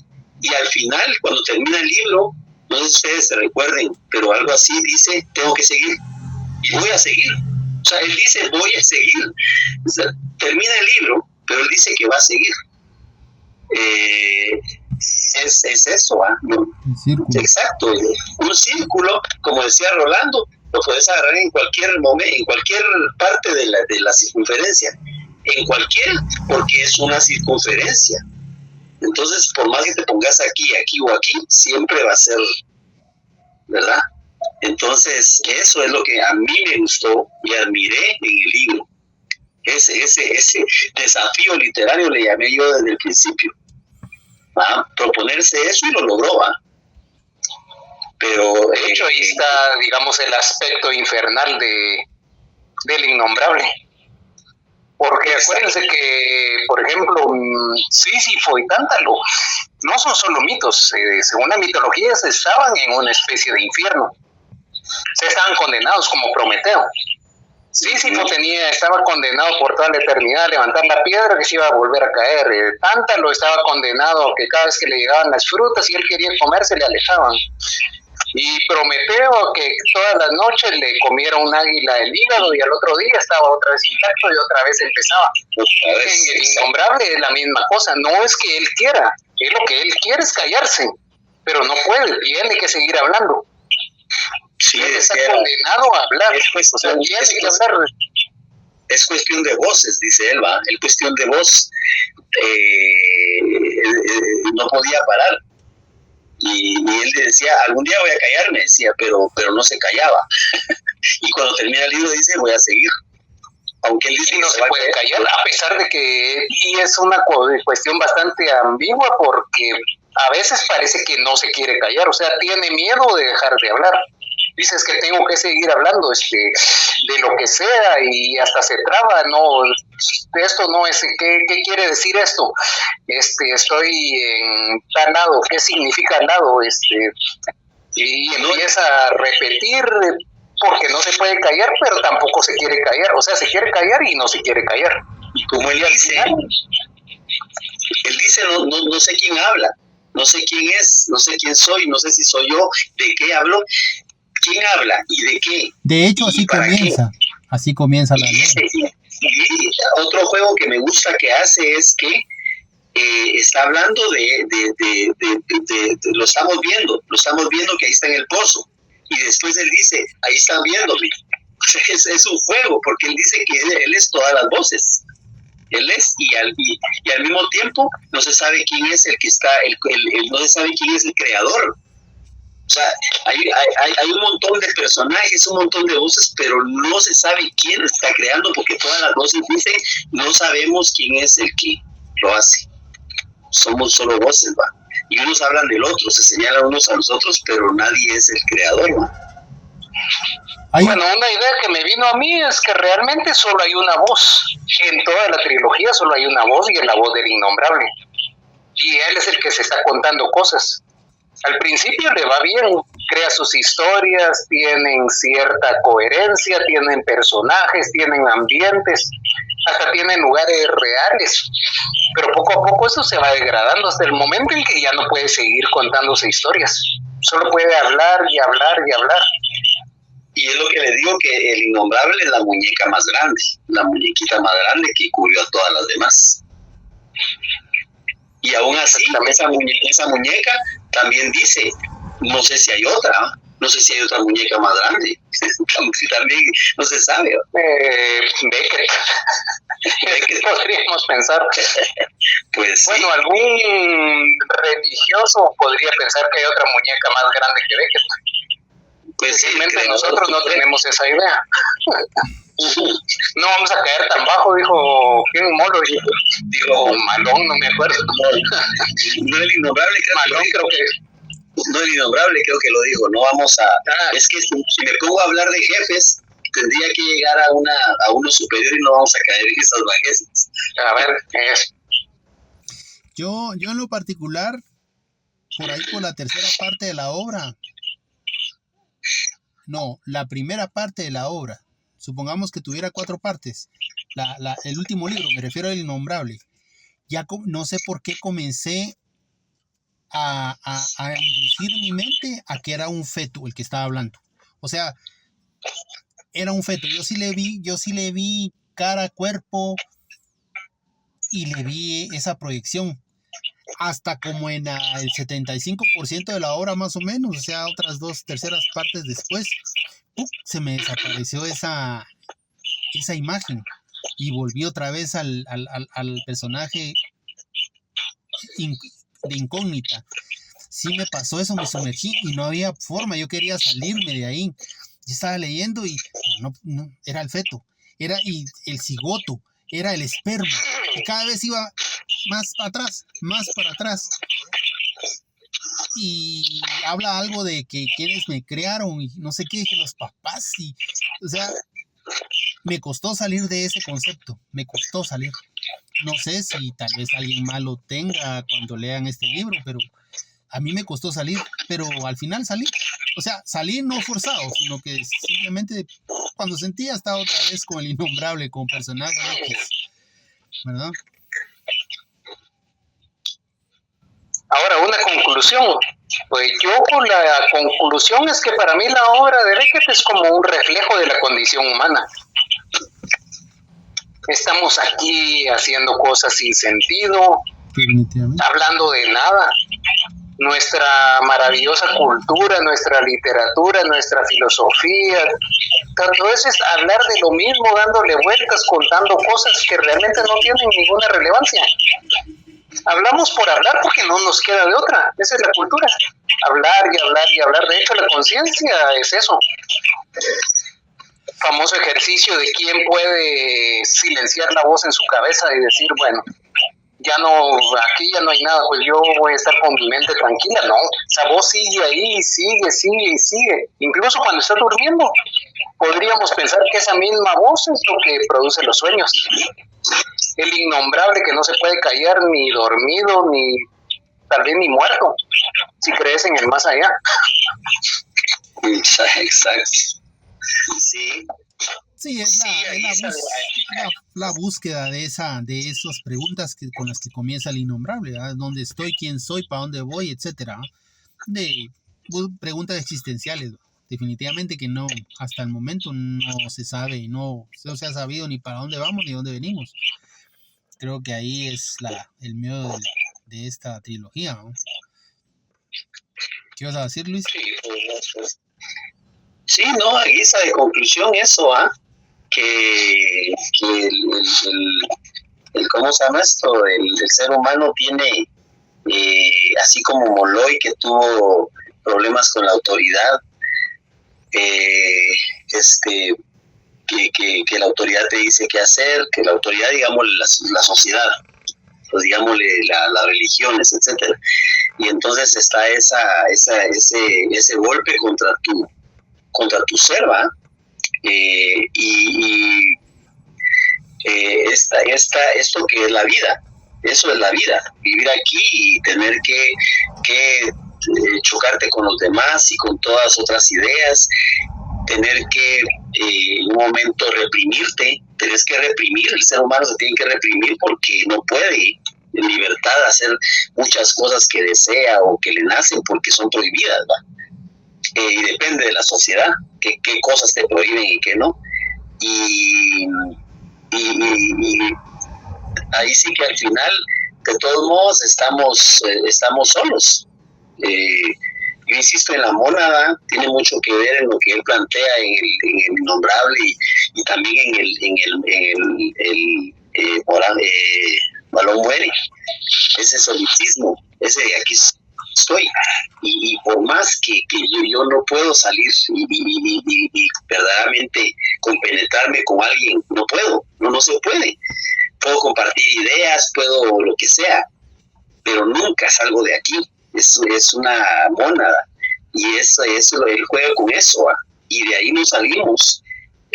y al final, cuando termina el libro, no sé si ustedes se recuerden, pero algo así dice, tengo que seguir, y voy a seguir. O sea, él dice, voy a seguir. O sea, termina el libro, pero él dice que va a seguir. Es eso, ¿ah? Un círculo. Exacto. Un círculo, como decía Rolando, lo puedes agarrar en cualquier momento, en cualquier parte de la circunferencia. En cualquiera, porque es una circunferencia. Entonces, por más que te pongas aquí o aquí, siempre va a ser, ¿verdad? Entonces, eso es lo que a mí me gustó y admiré en el libro. Ese desafío literario le llamé yo desde el principio. ¿Va? Proponerse eso y lo logró, ¿va? Pero de hecho ahí está, digamos, el aspecto infernal del innombrable. Porque acuérdense que, por ejemplo, Sísifo y Tántalo no son solo mitos. Según la mitología, estaban en una especie de infierno. Se estaban condenados como Prometeo. Sísifo estaba condenado por toda la eternidad a levantar la piedra que se iba a volver a caer. Tántalo estaba condenado a que cada vez que le llegaban las frutas y él quería comer, se le alejaban. Y Prometeo que todas las noches le comiera un águila el hígado y al otro día estaba otra vez intacto y otra vez empezaba. En el innombrable es la misma cosa, no es que él quiera, es lo que él quiere es callarse, pero no puede, tiene que seguir hablando. Sí, él está condenado a hablar, es cuestión de voces, dice él, ¿va? Es cuestión de voz, no podía parar. Y él decía, algún día voy a callarme, decía, pero no se callaba. Y cuando termina el libro dice, voy a seguir. Aunque él dice no se puede callar, a pesar de que y es una cuestión bastante ambigua, porque a veces parece que no se quiere callar, o sea, tiene miedo de dejar de hablar. Dices que tengo que seguir hablando de lo que sea y hasta se traba, no, esto no es, ¿qué quiere decir esto? Estoy en tal lado, ¿qué significa al lado? Y empieza a repetir porque no se puede callar, pero tampoco se quiere callar, o sea, se quiere callar y no se quiere callar. Y como él dice, no sé quién habla, no sé quién es, no sé quién soy, no sé si soy yo, de qué hablo. ¿Quién habla y de qué? De hecho, así comienza la novela. Y otro juego que me gusta que hace es que está hablando lo estamos viendo que ahí está en el pozo. Y después él dice, ahí están viéndome. Es un juego, porque él dice que él es todas las voces. Él es, y al mismo tiempo no se sabe quién es el que está, no se sabe quién es el creador. O sea, hay un montón de personajes, un montón de voces, pero no se sabe quién lo está creando, porque todas las voces dicen, no sabemos quién es el que lo hace. Somos solo voces, ¿va? Y unos hablan del otro, se señalan unos a los otros, pero nadie es el creador, ¿va? Bueno, una idea que me vino a mí es que realmente solo hay una voz. En toda la trilogía solo hay una voz, y es la voz del Innombrable. Y él es el que se está contando cosas. Al principio le va bien, crea sus historias, tienen cierta coherencia, tienen personajes, tienen ambientes, hasta tienen lugares reales. Pero poco a poco eso se va degradando hasta el momento en que ya no puede seguir contándose historias. Solo puede hablar y hablar y hablar. Y es lo que le digo, que el Innombrable es la muñeca más grande, la muñequita más grande que cubrió a todas las demás. Y aún así, esa muñeca también dice, no sé si hay otra, no sé si hay otra muñeca más grande. También no se sabe. Beckett. Podríamos pensar. Pues bueno, sí. Algún religioso podría pensar que hay otra muñeca más grande que Beckett. Pues simplemente sí, nosotros no tenemos esa idea. No vamos a caer tan bajo, dijo ¿quién? Molo, dijo Malón, no me acuerdo. No, el Innombrable creo que lo dijo. No vamos a... Es que si me pongo a hablar de jefes, tendría que llegar a uno superior y no vamos a caer en esas bajezas. A ver, Yo en lo particular, por ahí por la tercera parte de la obra, no, la primera parte de la obra, supongamos que tuviera 4 partes, el último libro, me refiero al Innombrable, ya no sé por qué comencé a inducir mi mente a que era un feto el que estaba hablando. O sea, era un feto. Yo sí le vi cara, cuerpo, y le vi esa proyección. Hasta como en el 75% de la obra más o menos, o sea, otras 2/3 partes después, se me desapareció esa imagen y volví otra vez al personaje de incógnita. Sí me pasó eso, me sumergí y no había forma, yo quería salirme de ahí. Yo estaba leyendo y no era el feto, era y el cigoto, era el esperma, y cada vez iba más para atrás. Y habla algo de que quienes me crearon y no sé qué, dije los papás, y o sea, me costó salir de ese concepto, me costó salir. No sé si tal vez alguien más lo tenga cuando lean este libro, pero a mí me costó salir, pero al final salí. O sea, salí no forzado, sino que simplemente cuando sentía estaba otra vez con el Innombrable, con personaje X, ¿verdad? Ahora, una conclusión. Pues yo con la conclusión es que para mí la obra de Beckett es como un reflejo de la condición humana. Estamos aquí haciendo cosas sin sentido, hablando de nada. Nuestra maravillosa cultura, nuestra literatura, nuestra filosofía, tanto es hablar de lo mismo, dándole vueltas, contando cosas que realmente no tienen ninguna relevancia. Hablamos por hablar porque no nos queda de otra. Esa es la cultura. Hablar y hablar y hablar. De hecho, la conciencia es eso. Famoso ejercicio de quién puede silenciar la voz en su cabeza y decir, bueno, ya no, aquí ya no hay nada, pues yo voy a estar con mi mente tranquila. No, esa voz sigue ahí, sigue. Incluso cuando está durmiendo, podríamos pensar que esa misma voz es lo que produce los sueños. El Innombrable que no se puede callar ni dormido, ni tal vez ni muerto, si crees en el más allá. Exacto. Sí. Sí, es la búsqueda de esas preguntas con las que comienza el Innombrable, ¿verdad? ¿Dónde estoy? ¿Quién soy? ¿Para dónde voy? Etcétera. De preguntas existenciales. Definitivamente que no, hasta el momento no se sabe, no se ha sabido ni para dónde vamos ni dónde venimos. Creo que ahí es el miedo de esta trilogía, ¿no? ¿Qué vas a decir, Luis? Sí, no, a guisa de conclusión eso, que el ¿cómo se llama esto? El ser humano tiene, así como Molloy, que tuvo problemas con la autoridad, que la autoridad te dice qué hacer, que la autoridad, digamos, la sociedad, pues digámosle las religiones, etcétera. Y entonces está ese golpe contra tu ser, ¿va? Esto que es la vida, eso es la vida, vivir aquí y tener que chocarte con los demás y con todas otras ideas, tener que en un momento reprimirte, tienes que reprimir, el ser humano se tiene que reprimir porque no puede en libertad hacer muchas cosas que desea o que le nacen porque son prohibidas, ¿va? Y depende de la sociedad, qué cosas te prohíben y qué no. Y ahí sí que al final, de todos modos, estamos solos. Yo insisto en la mónada, tiene mucho que ver en lo que él plantea en el innombrable y también en el Balón muere, ese solipsismo, ese de aquí estoy, y por más que yo no puedo salir y verdaderamente compenetrarme con alguien, no se puede. Puedo compartir ideas, puedo lo que sea, pero nunca salgo de aquí. Es una mónada, y eso él juega con eso, y de ahí no salimos.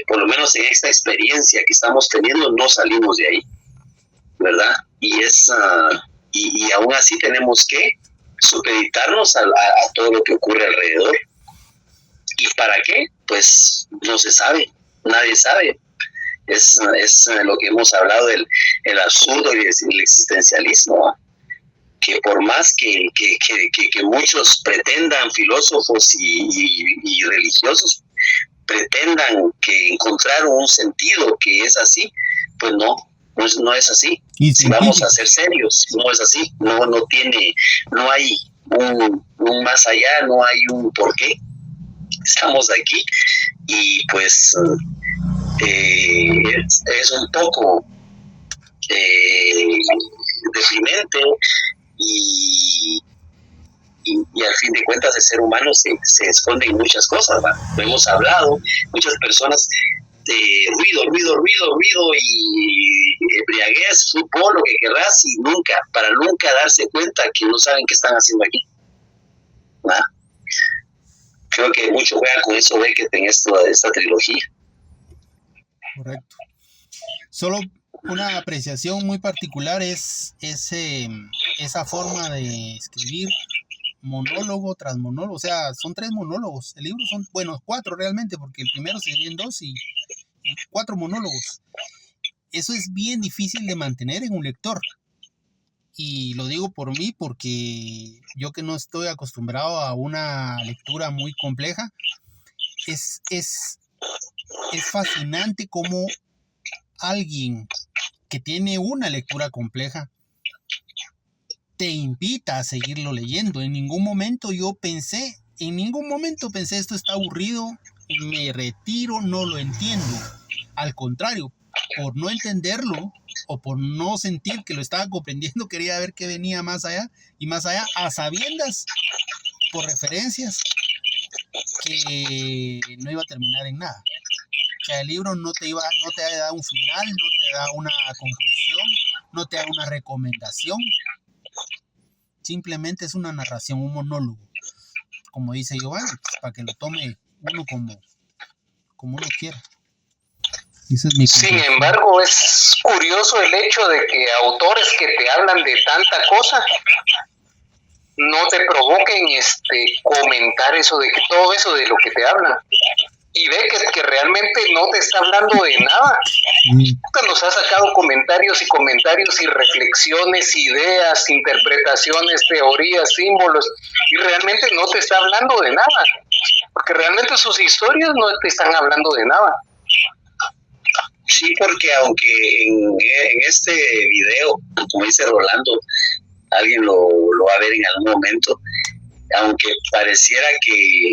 Por lo menos en esta experiencia que estamos teniendo, no salimos de ahí, ¿verdad? Y aún así tenemos que supeditarnos a todo lo que ocurre alrededor. ¿Y para qué? Pues no se sabe, nadie sabe. Es lo que hemos hablado del el absurdo y el existencialismo, que por más que muchos pretendan, filósofos y religiosos, pretendan que encontraron un sentido que es así, pues no es así. Si vamos a ser serios, no es así, no hay un más allá, no hay un porqué. Estamos aquí y pues es un poco deprimente y al fin de cuentas el ser humano se esconde en muchas cosas, ¿va? Lo hemos hablado, muchas personas ruido y embriaguez, fútbol, lo que querrás, y para nunca darse cuenta que no saben qué están haciendo aquí, ¿va? Creo que mucho juega con eso Beckett en esta trilogía. Correcto. Solo una apreciación muy particular es esa forma de escribir monólogo tras monólogo. O sea, son 3 monólogos. El libro son, 4 realmente, porque el primero se divide en 2 y 4 monólogos. Eso es bien difícil de mantener en un lector. Y lo digo por mí, porque yo que no estoy acostumbrado a una lectura muy compleja, es fascinante cómo alguien que tiene una lectura compleja te invita a seguirlo leyendo. En ningún momento pensé esto está aburrido, me retiro, no lo entiendo. Al contrario, por no entenderlo o por no sentir que lo estaba comprendiendo, quería ver qué venía más allá y más allá, a sabiendas, por referencias, que no iba a terminar en nada. Que el libro no te da un final, no te da una conclusión, no te da una recomendación. Simplemente es una narración, un monólogo. Como dice Giovanni, pues, para que lo tome uno como uno quiera. Sin embargo, es curioso el hecho de que autores que te hablan de tanta cosa no te provoquen comentar todo eso de lo que te hablan. Y ve que realmente no te está hablando de nada. Nos ha sacado comentarios y reflexiones, ideas, interpretaciones, teorías, símbolos, y realmente no te está hablando de nada, porque realmente sus historias no te están hablando de nada. Sí, porque aunque en este video, como dice Rolando, alguien lo va a ver en algún momento, aunque pareciera que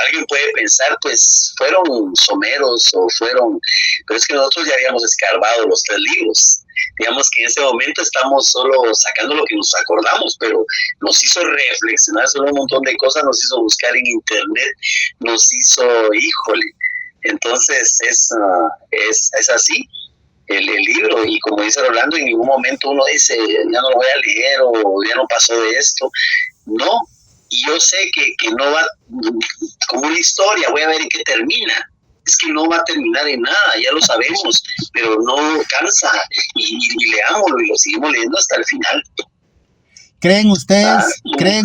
alguien puede pensar, pues fueron someros o fueron, pero es que nosotros ya habíamos escarbado los 3 libros. Digamos que en este momento estamos solo sacando lo que nos acordamos, pero nos hizo reflexionar sobre un montón de cosas, nos hizo buscar en internet, nos hizo, híjole, entonces es así el libro, y como dice Rolando, en ningún momento uno dice, ya no lo voy a leer o ya no pasó de esto, no, y yo sé que no va como una historia, voy a ver en qué termina. Es que no va a terminar en nada, ya lo sabemos, pero no cansa, y leámoslo y lo seguimos leyendo hasta el final. ¿Creen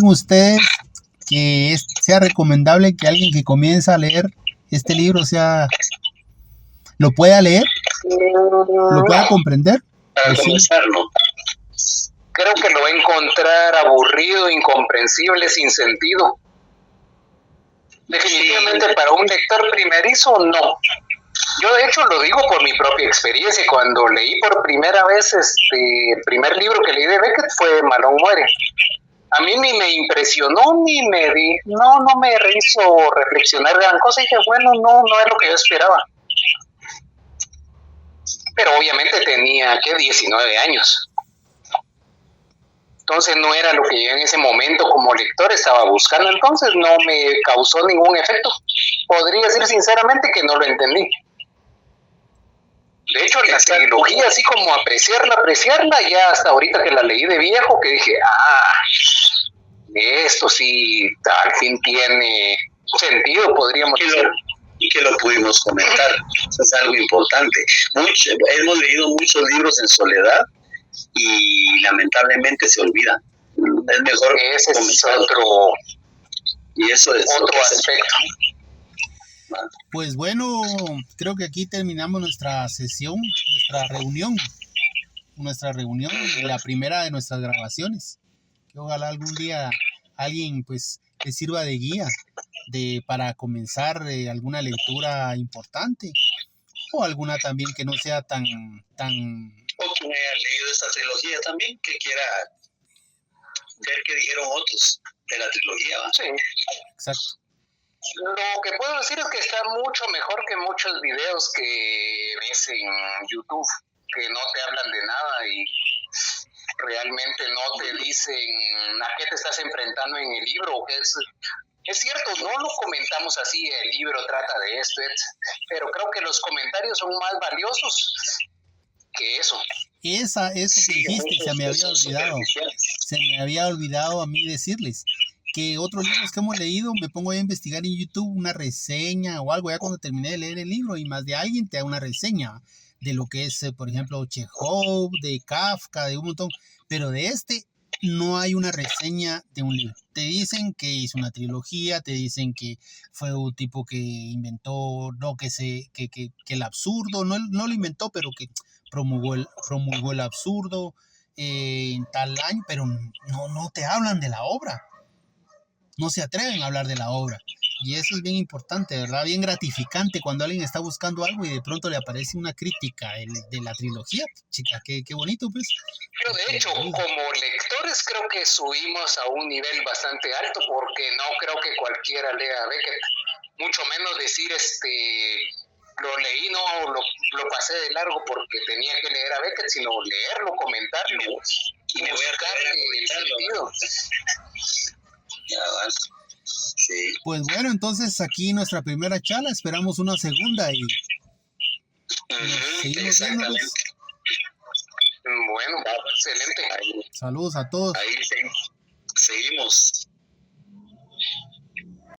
ustedes que sea recomendable que alguien que comienza a leer este libro lo pueda leer? ¿Lo pueda comprender? Para comenzar, ¿no? Creo que lo va a encontrar aburrido, incomprensible, sin sentido. Definitivamente para un lector primerizo, no. Yo de hecho lo digo por mi propia experiencia. Cuando leí por primera vez el primer libro que leí de Beckett fue Malone muere. A mí ni me impresionó, no me hizo reflexionar gran cosa, y dije, bueno, no es lo que yo esperaba. Pero obviamente tenía, 19 años. Entonces no era lo que yo en ese momento como lector estaba buscando, entonces no me causó ningún efecto. Podría decir sinceramente que no lo entendí. De hecho, la trilogía, así como apreciarla, ya hasta ahorita que la leí de viejo, que dije, esto sí, al fin tiene sentido, podríamos decir. Y que lo pudimos comentar, eso es algo importante. Hemos leído muchos libros en soledad y lamentablemente se olvida. Es mejor ese es otro aspecto. Pues bueno, creo que aquí terminamos nuestra sesión, nuestra reunión, la primera de nuestras grabaciones. Que ojalá algún día alguien pues le sirva de guía para comenzar alguna lectura importante, o alguna también que no sea tan o quien haya leído esta trilogía también, que quiera ver qué dijeron otros de la trilogía, ¿va? Sí. Exacto. Lo que puedo decir es que está mucho mejor que muchos videos que ves en YouTube, que no te hablan de nada y realmente no te dicen a qué te estás enfrentando en el libro. Es cierto, no lo comentamos así, el libro trata de esto, pero creo que los comentarios son más valiosos que eso. Eso que dijiste, se me había olvidado a mí decirles que otros libros que hemos leído, me pongo a investigar en YouTube una reseña o algo ya cuando terminé de leer el libro, y más de alguien te da una reseña de lo que es, por ejemplo, Chekhov, de Kafka, de un montón, pero de no hay una reseña de un libro. Te dicen que hizo una trilogía, te dicen que fue un tipo que inventó, que el absurdo, no lo inventó, pero que promulgó el absurdo en tal año, pero no te hablan de la obra. No se atreven a hablar de la obra. Y eso es bien importante, ¿verdad? Bien gratificante cuando alguien está buscando algo y de pronto le aparece una crítica de la trilogía. Chica, qué bonito, pues. Pero de hecho, como lectores creo que subimos a un nivel bastante alto, porque no creo que cualquiera lea a Beckett. Mucho menos decir, lo leí, lo pasé de largo porque tenía que leer a Beckett, sino leerlo, comentarlo y me voy a caer el sentido. Sí. Pues bueno, entonces aquí nuestra primera charla, esperamos una segunda y seguimos viendo, pues. Bueno, excelente. Saludos a todos. Ahí seguimos.